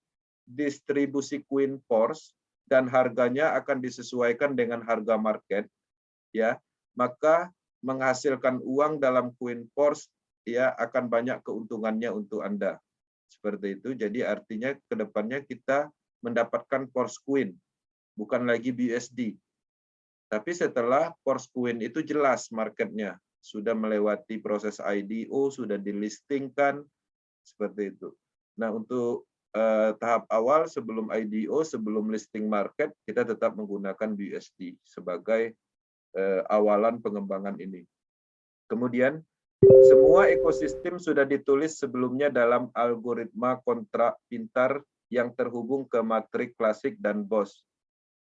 distribusi Coin Force dan harganya akan disesuaikan dengan harga market, ya, maka menghasilkan uang dalam Coin Force ya akan banyak keuntungannya untuk Anda. Seperti itu. Jadi artinya ke depannya kita mendapatkan Force Coin, bukan lagi BUSD. Tapi setelah Force Coin itu jelas marketnya, sudah melewati proses IDO, sudah dilistingkan, seperti itu. Nah, untuk tahap awal sebelum IDO, sebelum listing market, kita tetap menggunakan BUSD sebagai awalan pengembangan ini. Kemudian, semua ekosistem sudah ditulis sebelumnya dalam algoritma kontrak pintar yang terhubung ke matrik klasik dan BOS.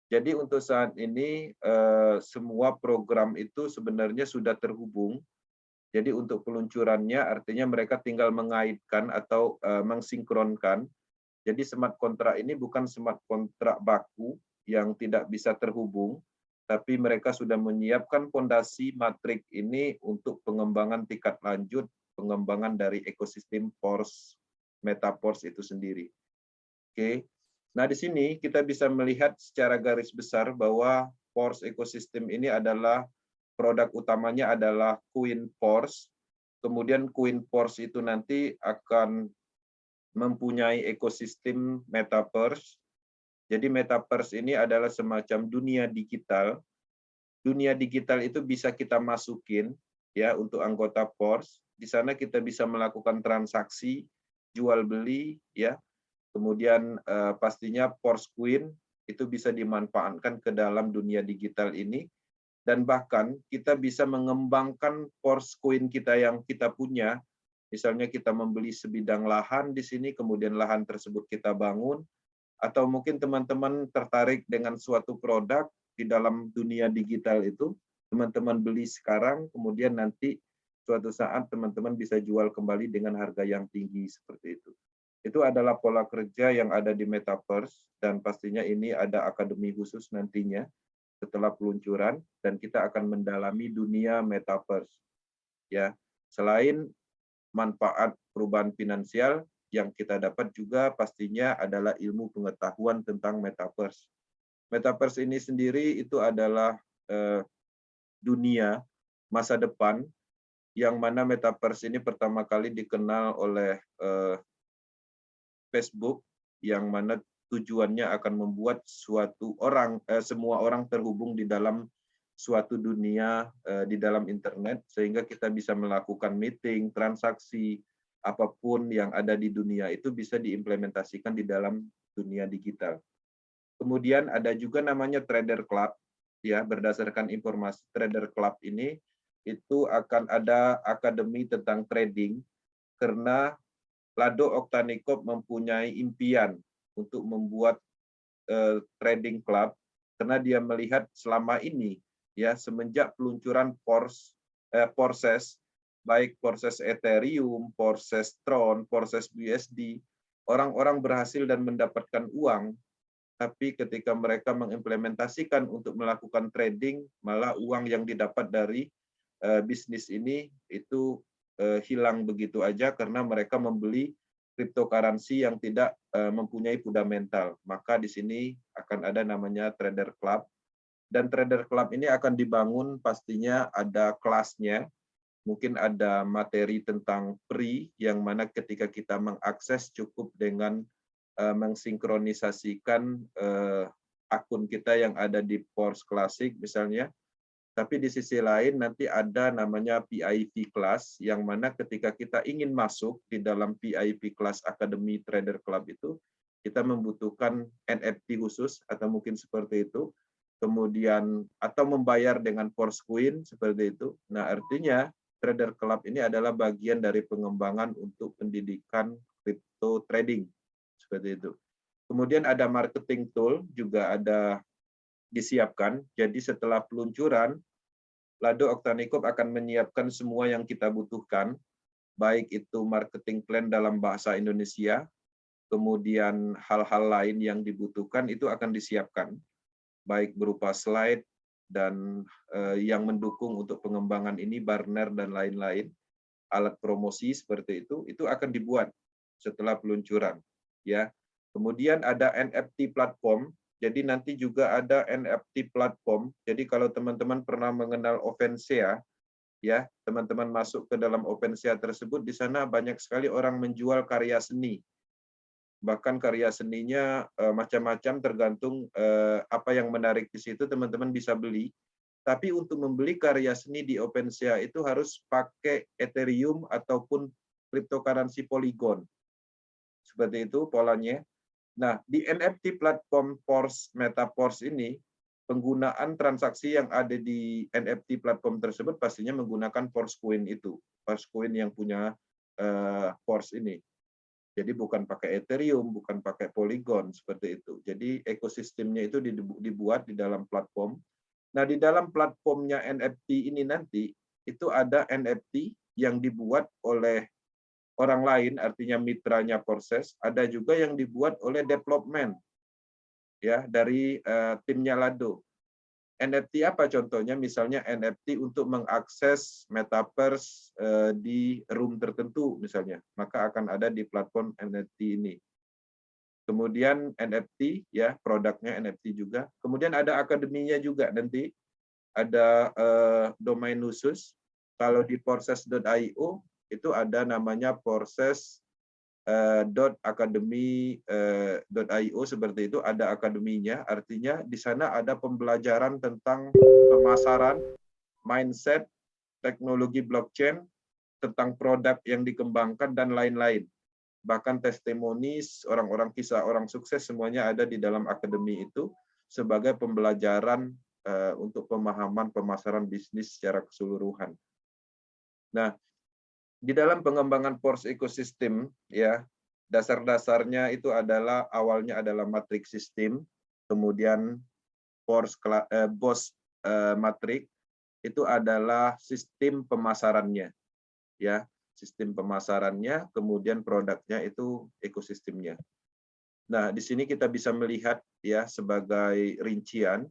Jadi untuk saat ini, semua program itu sebenarnya sudah terhubung. Jadi untuk peluncurannya artinya mereka tinggal mengaitkan atau mensinkronkan. Jadi smart kontrak ini bukan smart kontrak baku yang tidak bisa terhubung, tapi mereka sudah menyiapkan fondasi matrik ini untuk pengembangan tingkat lanjut, pengembangan dari ekosistem PORS, MetaPORS itu sendiri. Oke. Nah, di sini kita bisa melihat secara garis besar bahwa PORS ekosistem ini adalah produk utamanya adalah CoinForce. Kemudian CoinForce itu nanti akan mempunyai ekosistem Metaverse. Jadi Metaverse ini adalah semacam dunia digital. Dunia digital itu bisa kita masukin ya untuk anggota PORS. Di sana kita bisa melakukan transaksi, jual beli ya. Kemudian pastinya PORS Coin itu bisa dimanfaatkan ke dalam dunia digital ini. Dan bahkan kita bisa mengembangkan PORS Coin kita yang kita punya. Misalnya kita membeli sebidang lahan di sini, kemudian lahan tersebut kita bangun, atau mungkin teman-teman tertarik dengan suatu produk di dalam dunia digital itu, teman-teman beli sekarang, kemudian nanti suatu saat teman-teman bisa jual kembali dengan harga yang tinggi seperti itu. Itu adalah pola kerja yang ada di Metaverse, dan pastinya ini ada akademi khusus nantinya setelah peluncuran, dan kita akan mendalami dunia Metaverse. Ya, selain manfaat perubahan finansial yang kita dapat juga pastinya adalah ilmu pengetahuan tentang Metaverse. Metaverse ini sendiri itu adalah dunia masa depan yang mana Metaverse ini pertama kali dikenal oleh Facebook, yang mana tujuannya akan membuat semua orang terhubung di dalam suatu dunia di dalam internet, sehingga kita bisa melakukan meeting, transaksi, apapun yang ada di dunia itu bisa diimplementasikan di dalam dunia digital. Kemudian ada juga namanya Trader Club, ya, berdasarkan informasi Trader Club ini itu akan ada akademi tentang trading, karena Lado Oktanikop mempunyai impian untuk membuat trading club, karena dia melihat selama ini, ya, semenjak peluncuran Porses, baik Porses Ethereum, Porses Tron, Porses BUSD, orang-orang berhasil dan mendapatkan uang, tapi ketika mereka mengimplementasikan untuk melakukan trading, malah uang yang didapat dari bisnis ini itu hilang begitu aja karena mereka membeli cryptocurrency yang tidak mempunyai fundamental. Maka di sini akan ada namanya Trader Club, dan Trader Club ini akan dibangun pastinya ada kelasnya, mungkin ada materi tentang free yang mana ketika kita mengakses cukup dengan mensinkronisasikan akun kita yang ada di Pors Classic misalnya. Tapi di sisi lain nanti ada namanya VIP Class, yang mana ketika kita ingin masuk di dalam VIP Class Academy Trader Club itu, kita membutuhkan NFT khusus atau mungkin seperti itu, kemudian atau membayar dengan Force Coin seperti itu. Nah, artinya Trader Club ini adalah bagian dari pengembangan untuk pendidikan crypto trading seperti itu. Kemudian ada marketing tool juga ada disiapkan. Jadi setelah peluncuran, Lado Oktanikop akan menyiapkan semua yang kita butuhkan, baik itu marketing plan dalam bahasa Indonesia, kemudian hal-hal lain yang dibutuhkan itu akan disiapkan, baik berupa slide dan yang mendukung untuk pengembangan ini, banner dan lain-lain, alat promosi seperti itu akan dibuat setelah peluncuran. Ya, kemudian ada NFT platform. Jadi nanti juga ada NFT platform. Jadi kalau teman-teman pernah mengenal OpenSea, ya, teman-teman masuk ke dalam OpenSea tersebut, di sana banyak sekali orang menjual karya seni. Bahkan karya seninya macam-macam, tergantung apa yang menarik di situ, teman-teman bisa beli. Tapi untuk membeli karya seni di OpenSea itu harus pakai Ethereum ataupun cryptocurrency Polygon. Seperti itu polanya. Nah, di NFT platform Metaverse ini, penggunaan transaksi yang ada di NFT platform tersebut pastinya menggunakan Forcecoin itu. Forcecoin yang punya Force ini. Jadi bukan pakai Ethereum, bukan pakai Polygon, seperti itu. Jadi ekosistemnya itu dibuat di dalam platform. Nah, di dalam platformnya NFT ini nanti, itu ada NFT yang dibuat oleh orang lain, artinya mitranya Porses, ada juga yang dibuat oleh development, ya, dari timnya Lado. NFT apa contohnya? Misalnya NFT untuk mengakses Metaverse di room tertentu misalnya, maka akan ada di platform NFT ini. Kemudian NFT, ya, produknya NFT juga. Kemudian ada akademinya juga nanti, ada domain khusus. Kalau di porses.io itu ada namanya porses.academy.io, seperti itu, ada akademinya. Artinya di sana ada pembelajaran tentang pemasaran, mindset, teknologi blockchain, tentang produk yang dikembangkan dan lain-lain. Bahkan testimoni orang-orang, kisah orang sukses, semuanya ada di dalam akademi itu sebagai pembelajaran untuk pemahaman pemasaran bisnis secara keseluruhan. Nah, di dalam pengembangan Force Ecosystem, ya, dasar-dasarnya itu adalah awalnya adalah matrix system, kemudian BOS matrix itu adalah sistem pemasarannya, ya. sistem pemasarannya, kemudian produknya itu ekosistemnya. Nah, di sini kita bisa melihat ya sebagai rincian,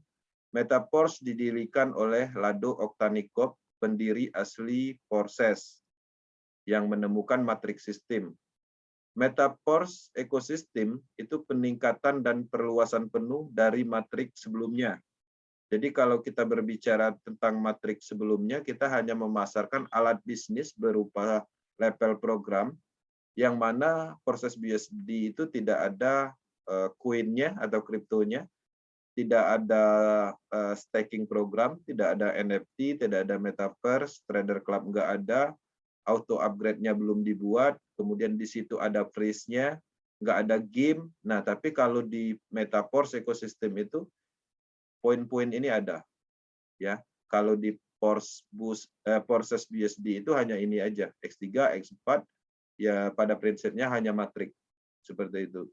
Metaforce didirikan oleh Lado Oktanikov, pendiri asli Forces, yang menemukan matriks sistem. Metaforce ekosistem itu peningkatan dan perluasan penuh dari matriks sebelumnya. Jadi kalau kita berbicara tentang matriks sebelumnya, kita hanya memasarkan alat bisnis berupa level program, yang mana proses BUSD itu tidak ada koinnya atau kriptonya, tidak ada staking program, tidak ada NFT, tidak ada metaverse, trader club nggak ada, auto upgrade-nya belum dibuat, kemudian di situ ada freeze-nya, nggak ada game. Nah, tapi kalau di Metaforce ekosistem itu poin-poin ini ada, ya. Kalau di Forces BUSD itu hanya ini aja, X3, X4, ya pada prinsipnya hanya matrik seperti itu.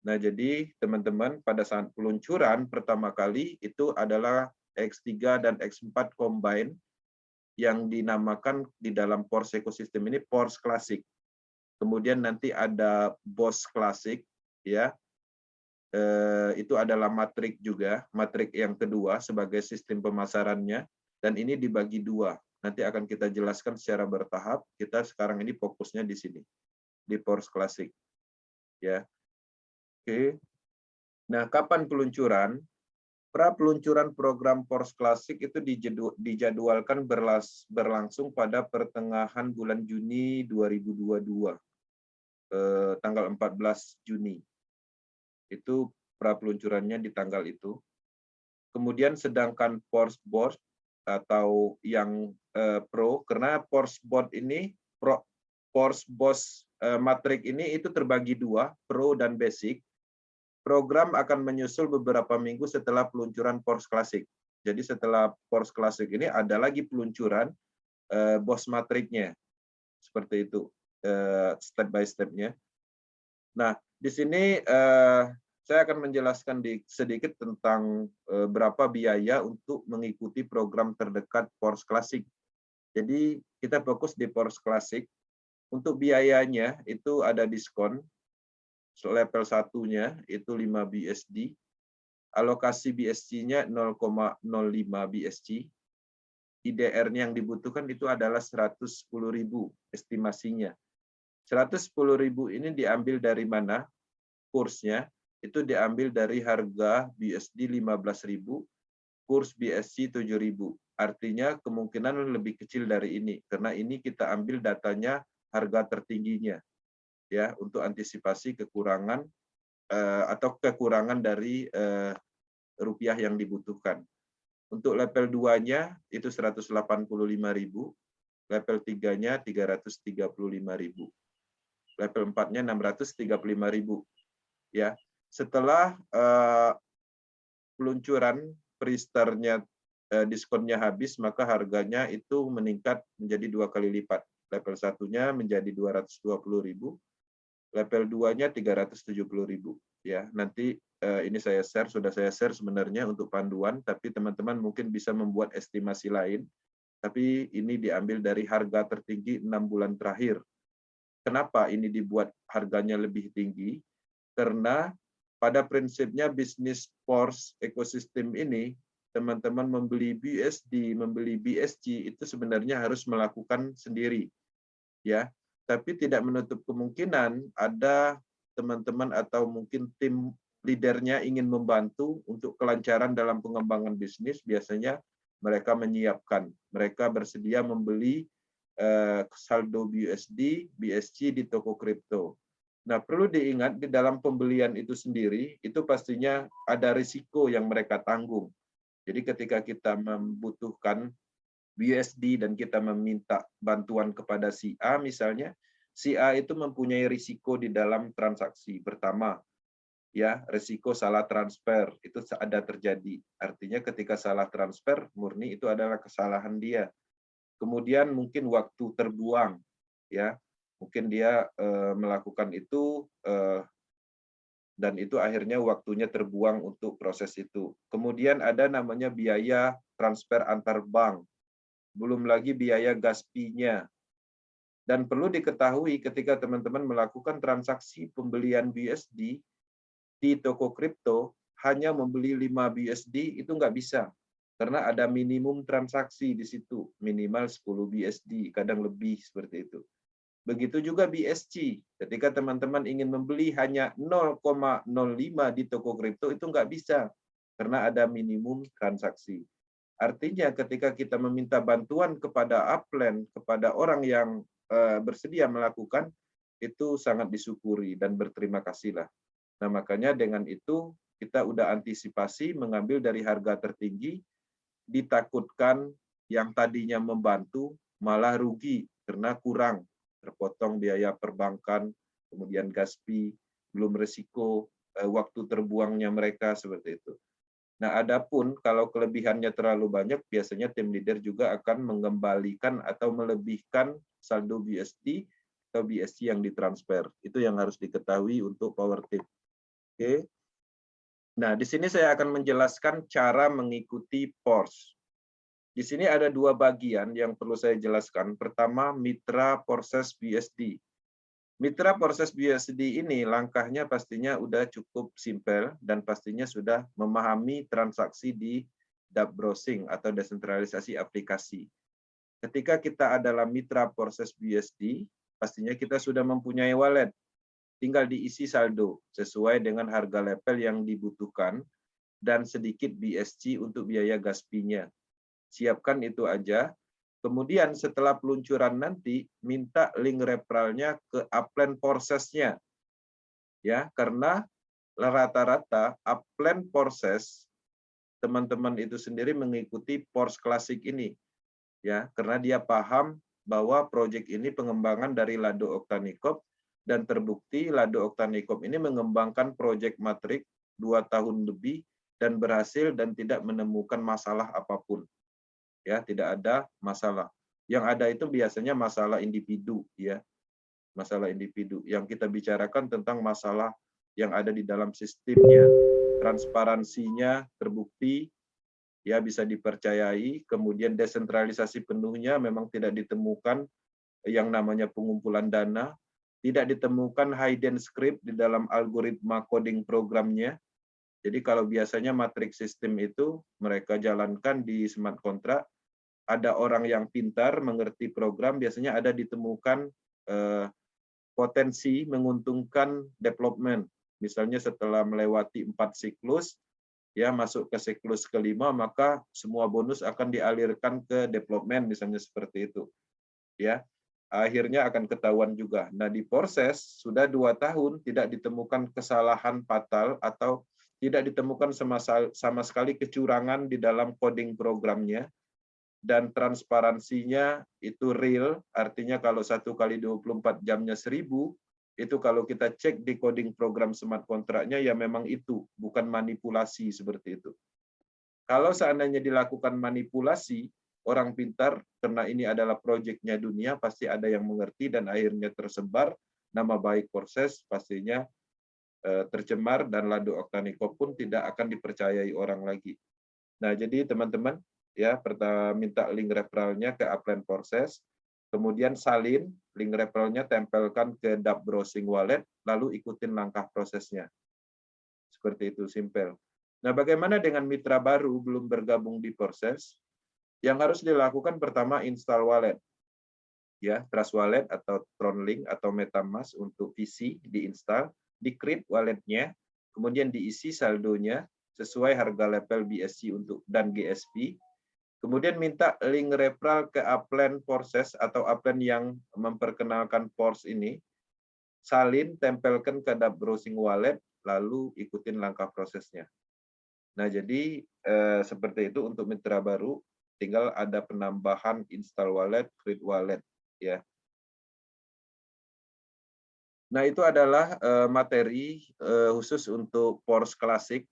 Nah, jadi teman-teman pada saat peluncuran pertama kali itu adalah X3 dan X4 combine yang dinamakan di dalam Force ekosistem ini Force Classic. Kemudian nanti ada Boss Classic, ya. Itu adalah matrik juga, matrik yang kedua sebagai sistem pemasarannya, dan ini dibagi dua. Nanti akan kita jelaskan secara bertahap. Kita sekarang ini fokusnya di sini, di Force Classic, ya. Oke. Nah, kapan peluncuran? Peluncuran program Force Classic itu dijadwalkan berlangsung pada pertengahan bulan Juni 2022, tanggal 14 Juni. Itu peluncurannya di tanggal itu. Kemudian sedangkan Force Board atau yang Pro, karena Force Board ini, Force Boss matrik ini itu terbagi dua, Pro dan Basic. Program akan menyusul beberapa minggu setelah peluncuran Force Classic. Jadi setelah Force Classic ini ada lagi peluncuran Boss matriknya. Seperti itu step by step-nya. Nah, di sini saya akan menjelaskan sedikit tentang berapa biaya untuk mengikuti program terdekat Force Classic. Jadi kita fokus di Force Classic. Untuk biayanya itu ada diskon. Level 1-nya itu 5 BSD, alokasi BSC-nya 0,05 BSC, IDR-nya yang dibutuhkan itu adalah 110.000 estimasinya. 110.000 ini diambil dari mana? Kursnya itu diambil dari harga BSD 15.000, kurs BSC 7.000. Artinya kemungkinan lebih kecil dari ini, karena ini kita ambil datanya harga tertingginya, ya, untuk antisipasi kekurangan atau kekurangan dari rupiah yang dibutuhkan. Untuk level 2-nya itu 185.000, level 3-nya 335.000, level 4-nya 635.000. Ya, setelah peluncuran pre-startnya diskonnya habis, maka harganya itu meningkat menjadi 2 kali lipat. Level 1-nya menjadi 220.000, level 2-nya 370.000. Ya, nanti ini sudah saya share sebenarnya untuk panduan, tapi teman-teman mungkin bisa membuat estimasi lain. Tapi ini diambil dari harga tertinggi 6 bulan terakhir. Kenapa ini dibuat harganya lebih tinggi? Karena pada prinsipnya bisnis Force ekosistem ini, teman-teman membeli BUSD, membeli BSC itu sebenarnya harus melakukan sendiri, ya. Tapi tidak menutup kemungkinan ada teman-teman atau mungkin tim leadernya ingin membantu untuk kelancaran dalam pengembangan bisnis. Biasanya mereka menyiapkan, mereka bersedia membeli saldo BUSD, BSC di toko kripto. Nah, perlu diingat di dalam pembelian itu sendiri, itu pastinya ada risiko yang mereka tanggung. Jadi ketika kita membutuhkan BUSD dan kita meminta bantuan kepada si A misalnya, si A itu mempunyai risiko di dalam transaksi. Pertama, ya, risiko salah transfer itu ada terjadi. Artinya ketika salah transfer murni itu adalah kesalahan dia. Kemudian mungkin waktu terbuang, ya. Mungkin dia melakukan itu dan itu akhirnya waktunya terbuang untuk proses itu. Kemudian ada namanya biaya transfer antar bank. Belum lagi biaya gas fee-nya. Dan perlu diketahui ketika teman-teman melakukan transaksi pembelian BUSD di toko kripto, hanya membeli 5 BUSD itu nggak bisa. Karena ada minimum transaksi di situ, minimal 10 BUSD, kadang lebih seperti itu. Begitu juga BSC, ketika teman-teman ingin membeli hanya 0,05 di toko kripto itu nggak bisa, karena ada minimum transaksi. Artinya ketika kita meminta bantuan kepada upline, kepada orang yang bersedia melakukan, itu sangat disyukuri dan berterima kasihlah. Nah, makanya dengan itu kita udah antisipasi mengambil dari harga tertinggi, ditakutkan yang tadinya membantu malah rugi karena kurang, terpotong biaya perbankan, kemudian gas fee, belum resiko waktu terbuangnya mereka seperti itu. Nah, adapun kalau kelebihannya terlalu banyak, biasanya tim leader juga akan mengembalikan atau melebihkan saldo BUSD atau BSC yang ditransfer. Itu yang harus diketahui untuk power tip. Oke. Nah, di sini saya akan menjelaskan cara mengikuti PORS. Di sini ada dua bagian yang perlu saya jelaskan. Pertama, mitra proses BUSD. Mitra proses BUSD ini langkahnya pastinya udah cukup simpel dan pastinya sudah memahami transaksi di dApp browsing atau desentralisasi aplikasi. Ketika kita adalah mitra proses BUSD, pastinya kita sudah mempunyai wallet. Tinggal diisi saldo sesuai dengan harga level yang dibutuhkan dan sedikit BSC untuk biaya gas fee-nya. Siapkan itu aja. Kemudian setelah peluncuran nanti, minta link referralnya ke upline proses-nya. Ya, karena rata-rata upline proses teman-teman itu sendiri mengikuti PORS klasik ini. Ya, karena dia paham bahwa proyek ini pengembangan dari Lado Octanicop dan terbukti Lado Octanicop ini mengembangkan proyek Matrix 2 tahun lebih dan berhasil dan tidak menemukan masalah apapun. Ya, tidak ada masalah. Yang ada itu biasanya masalah individu, ya, masalah individu. Yang kita bicarakan tentang masalah yang ada di dalam sistemnya, transparansinya terbukti, ya, bisa dipercayai. Kemudian desentralisasi penuhnya, memang tidak ditemukan yang namanya pengumpulan dana, tidak ditemukan hidden script di dalam algoritma coding programnya. Jadi kalau biasanya matrix system itu mereka jalankan di smart contract, ada orang yang pintar mengerti program, biasanya ada ditemukan potensi menguntungkan development. Misalnya setelah melewati 4 siklus, ya masuk ke siklus kelima, maka semua bonus akan dialirkan ke development, misalnya seperti itu. Ya, akhirnya akan ketahuan juga. Nah, di proses sudah 2 tahun tidak ditemukan kesalahan fatal atau tidak ditemukan sama sekali kecurangan di dalam coding programnya. Dan transparansinya itu real, artinya kalau 1 kali 24 jamnya 1000, itu kalau kita cek di coding program smart kontraknya, ya memang itu, bukan manipulasi seperti itu. Kalau seandainya dilakukan manipulasi, orang pintar, karena ini adalah proyeknya dunia, pasti ada yang mengerti dan akhirnya tersebar, nama baik proses pastinya tercemar dan Lado Octanicop pun tidak akan dipercayai orang lagi. Nah, jadi teman-teman, ya, pertama minta link referralnya ke upline proses, kemudian salin link referralnya, tempelkan ke dApp browsing wallet, lalu ikutin langkah prosesnya. Seperti itu, simpel. Nah, bagaimana dengan mitra baru belum bergabung di proses? Yang harus dilakukan pertama install wallet. Ya, Trust Wallet atau TronLink atau MetaMask untuk PC diinstal, di-create walletnya, kemudian diisi saldonya sesuai harga level BSC untuk dan GSP. Kemudian minta link referral ke upline proses atau upline yang memperkenalkan PORS ini. Salin, tempelkan ke dApp browsing wallet, lalu ikutin langkah prosesnya. Nah, jadi seperti itu untuk mitra baru, tinggal ada penambahan install wallet, create wallet, ya. Nah, itu adalah materi khusus untuk PORS klasik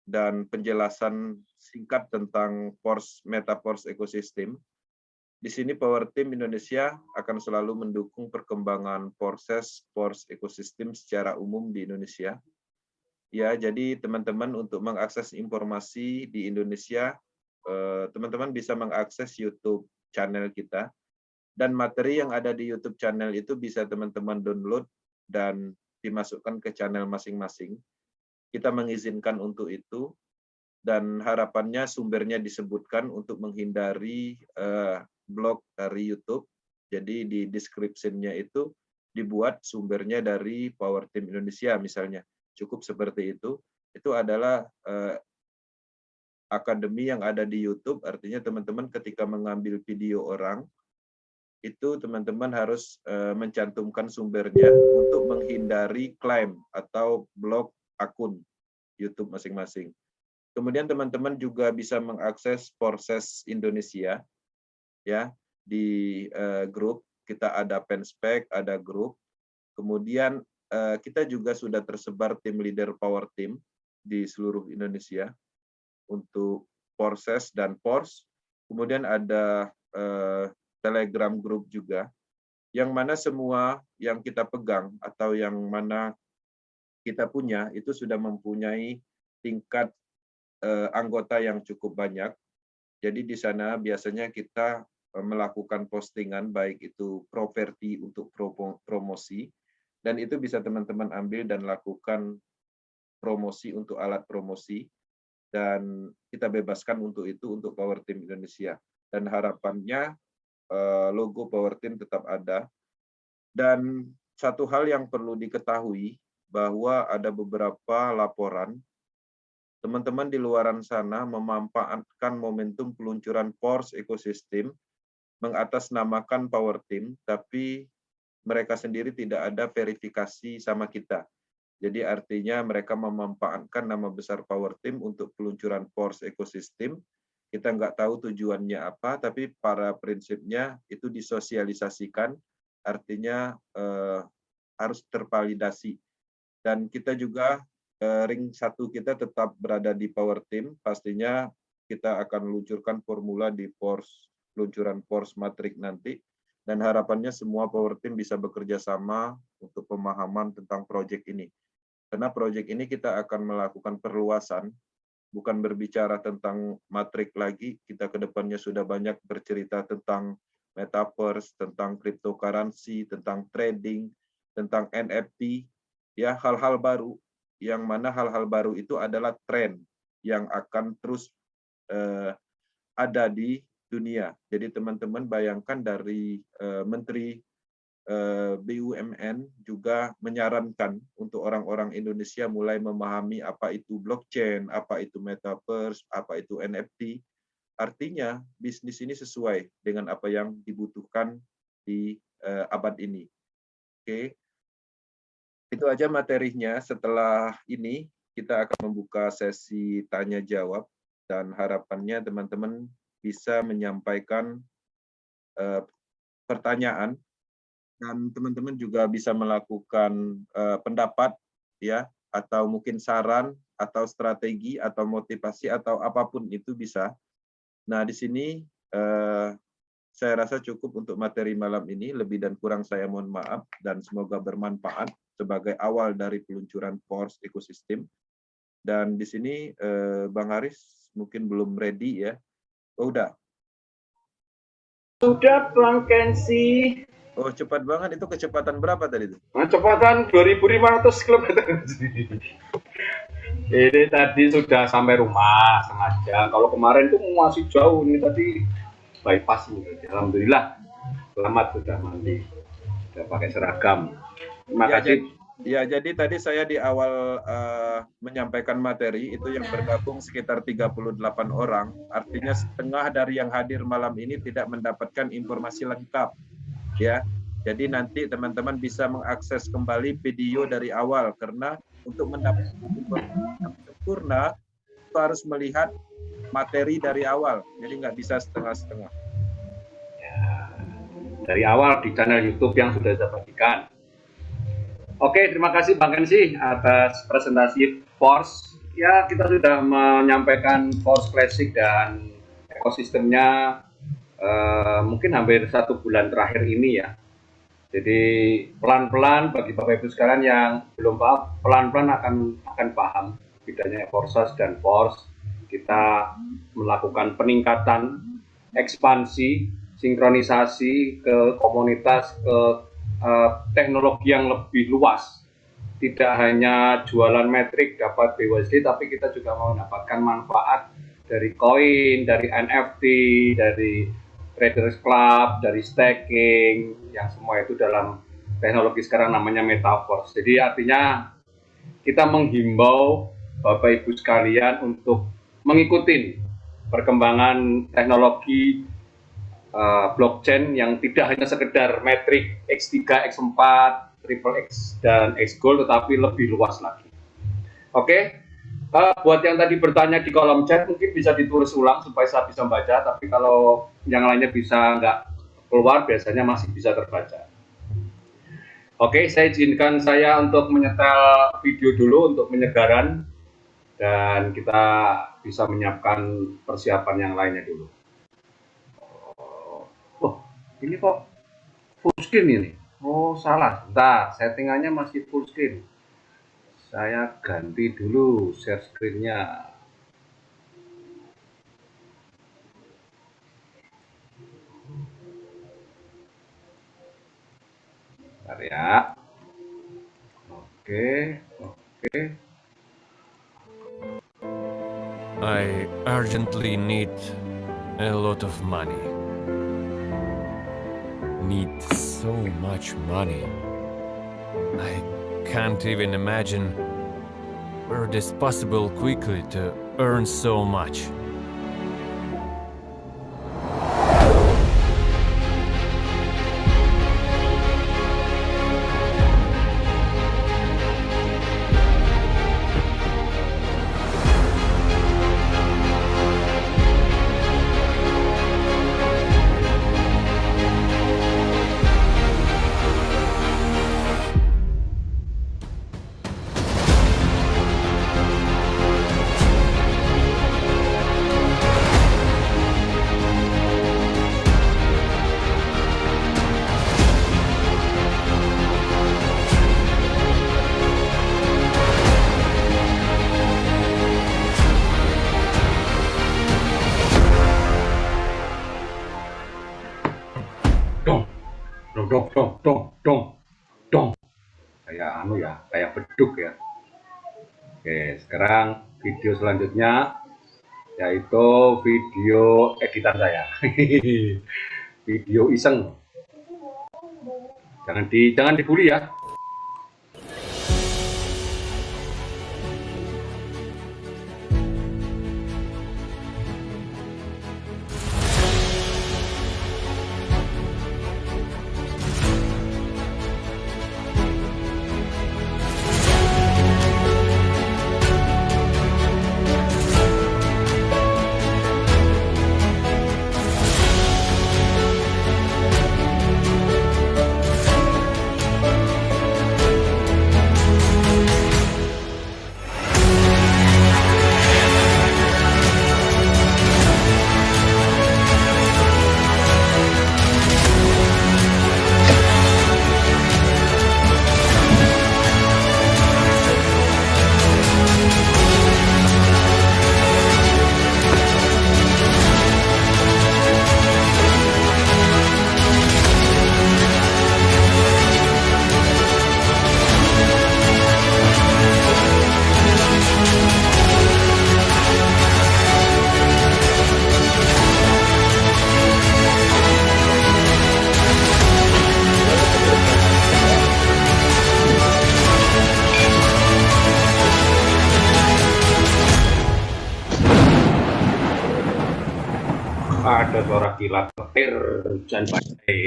dan penjelasan singkat tentang PORS, MetaPORS ekosistem. Di sini Power Team Indonesia akan selalu mendukung perkembangan proses PORS ekosistem secara umum di Indonesia. Ya, jadi teman-teman untuk mengakses informasi di Indonesia, teman-teman bisa mengakses YouTube channel kita. Dan materi yang ada di YouTube channel itu bisa teman-teman download dan dimasukkan ke channel masing-masing. Kita mengizinkan untuk itu, dan harapannya sumbernya disebutkan untuk menghindari blog dari YouTube. Jadi di description-nya itu dibuat sumbernya dari Power Team Indonesia misalnya. Cukup seperti itu. Itu adalah akademi yang ada di YouTube, artinya teman-teman ketika mengambil video orang, itu teman-teman harus mencantumkan sumbernya untuk menghindari klaim atau blok akun YouTube masing-masing. Kemudian teman-teman juga bisa mengakses Forces Indonesia, ya, di grup. Kita ada Penspek, ada grup. Kemudian kita juga sudah tersebar tim leader Power Team di seluruh Indonesia untuk Forces dan Force. Kemudian ada Telegram group juga, yang mana semua yang kita pegang atau yang mana kita punya itu sudah mempunyai tingkat anggota yang cukup banyak. Jadi di sana biasanya kita melakukan postingan, baik itu properti untuk promosi, dan itu bisa teman-teman ambil dan lakukan promosi untuk alat promosi, dan kita bebaskan untuk itu untuk Power Team Indonesia. Dan harapannya logo Power Team tetap ada. Dan satu hal yang perlu diketahui bahwa ada beberapa laporan teman-teman di luaran sana memanfaatkan momentum peluncuran Force Ecosystem mengatasnamakan Power Team, tapi mereka sendiri tidak ada verifikasi sama kita. Jadi artinya mereka memanfaatkan nama besar Power Team untuk peluncuran Force Ecosystem. Kita nggak tahu tujuannya apa, tapi pada prinsipnya itu disosialisasikan, artinya harus tervalidasi. Dan kita juga ring 1 kita tetap berada di Power Team, pastinya kita akan luncurkan formula di peluncuran Force Matrix nanti, dan harapannya semua Power Team bisa bekerja sama untuk pemahaman tentang proyek ini. Karena proyek ini kita akan melakukan perluasan, bukan berbicara tentang matrik lagi, kita ke depannya sudah banyak bercerita tentang metaverse, tentang cryptocurrency, tentang trading, tentang NFT, ya, hal-hal baru, yang mana hal-hal baru itu adalah tren yang akan terus ada di dunia. Jadi teman-teman bayangkan dari Menteri BUMN juga menyarankan untuk orang-orang Indonesia mulai memahami apa itu blockchain, apa itu metaverse, apa itu NFT. Artinya bisnis ini sesuai dengan apa yang dibutuhkan di abad ini. Oke, itu aja materinya. Setelah ini kita akan membuka sesi tanya jawab, dan harapannya teman-teman bisa menyampaikan pertanyaan, dan teman-teman juga bisa melakukan pendapat, ya, atau mungkin saran atau strategi atau motivasi atau apapun itu bisa. Nah, di sini saya rasa cukup untuk materi malam ini. Lebih dan kurang saya mohon maaf, dan semoga bermanfaat sebagai awal dari peluncuran Force Ecosystem. Dan di sini Bang Haris mungkin belum ready, ya. Oh, udah. Sudah, Bang Kensi. Oh, cepat banget. Itu kecepatan berapa tadi itu? Kecepatan 2.500 km. Ini tadi sudah sampai rumah sengaja. Kalau kemarin tuh masih jauh, ini tadi bypass ini. Alhamdulillah, selamat sudah mandi, sudah pakai seragam. Terima kasih. Ya, jadi tadi saya di awal menyampaikan materi itu yang bergabung sekitar 38 orang. Artinya setengah dari yang hadir malam ini tidak mendapatkan informasi lengkap, ya. Jadi nanti teman-teman bisa mengakses kembali video dari awal, karena untuk mendapatkan informasi yang sempurna itu harus melihat materi dari awal. Jadi nggak bisa setengah-setengah. Ya, dari awal di channel YouTube yang sudah saya bagikan. Oke, terima kasih Bang Kensi atas presentasi Force. Ya, kita sudah menyampaikan Force Classic dan ekosistemnya mungkin hampir 1 bulan terakhir ini, ya. Jadi pelan-pelan bagi Bapak Ibu sekalian yang belum paham, pelan-pelan akan paham bedanya Forces dan Force. Kita melakukan peningkatan, ekspansi sinkronisasi ke komunitas, ke teknologi yang lebih luas. Tidak hanya jualan metrik dapat BUSD, tapi kita juga mau mendapatkan manfaat dari koin, dari NFT, dari Traders Club, dari staking, yang semua itu dalam teknologi sekarang namanya Metaverse. Jadi artinya kita menghimbau Bapak Ibu sekalian untuk mengikuti perkembangan teknologi blockchain yang tidak hanya sekedar metrik X3, X4, triple X, dan X Gold, tetapi lebih luas lagi. Oke, buat yang tadi bertanya di kolom chat, mungkin bisa ditulis ulang supaya saya bisa membaca, tapi kalau yang lainnya bisa nggak keluar, biasanya masih bisa terbaca. Oke, saya izinkan saya untuk menyetel video dulu untuk penyegaran, dan kita bisa menyiapkan persiapan yang lainnya dulu. Oh, ini kok full screen ini? Oh, salah. Bentar, settingannya masih full screen. Saya ganti dulu share screen-nya. Bentar ya. Oke. I urgently need a lot of money. Need so much money. I can't even imagine where it is possible quickly to earn so much. Dong. Kayak beduk ya. Oke, sekarang video selanjutnya yaitu video editan saya. Video iseng. Jangan dibully ya. Ada suara kilat petir hujan badai.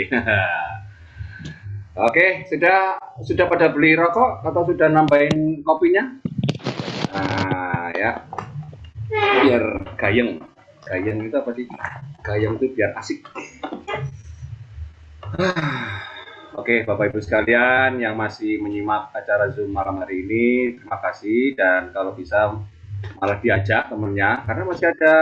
Oke, sudah pada beli rokok atau sudah nambahin kopinya? Nah, ya. Biar gayeng. Gayeng itu apa sih? Gayeng itu biar asik. Oke, Bapak Ibu sekalian yang masih menyimak acara Zoom malam hari ini, terima kasih, dan kalau bisa malah diajak temennya karena masih ada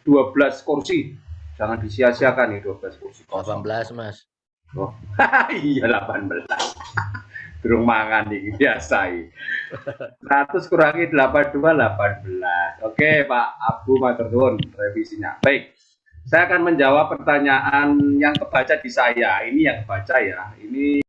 12 kursi. Jangan disia-siakan nih 12 kursi kosong. 18, Mas. Oh, iya 18. Durung mangan nih, biasa. 100 kurangi 82, 18. Oke, Pak Abu matur nuwun revisinya. Baik. saya akan menjawab pertanyaan yang kebaca di saya. Ini yang kebaca ya. Ini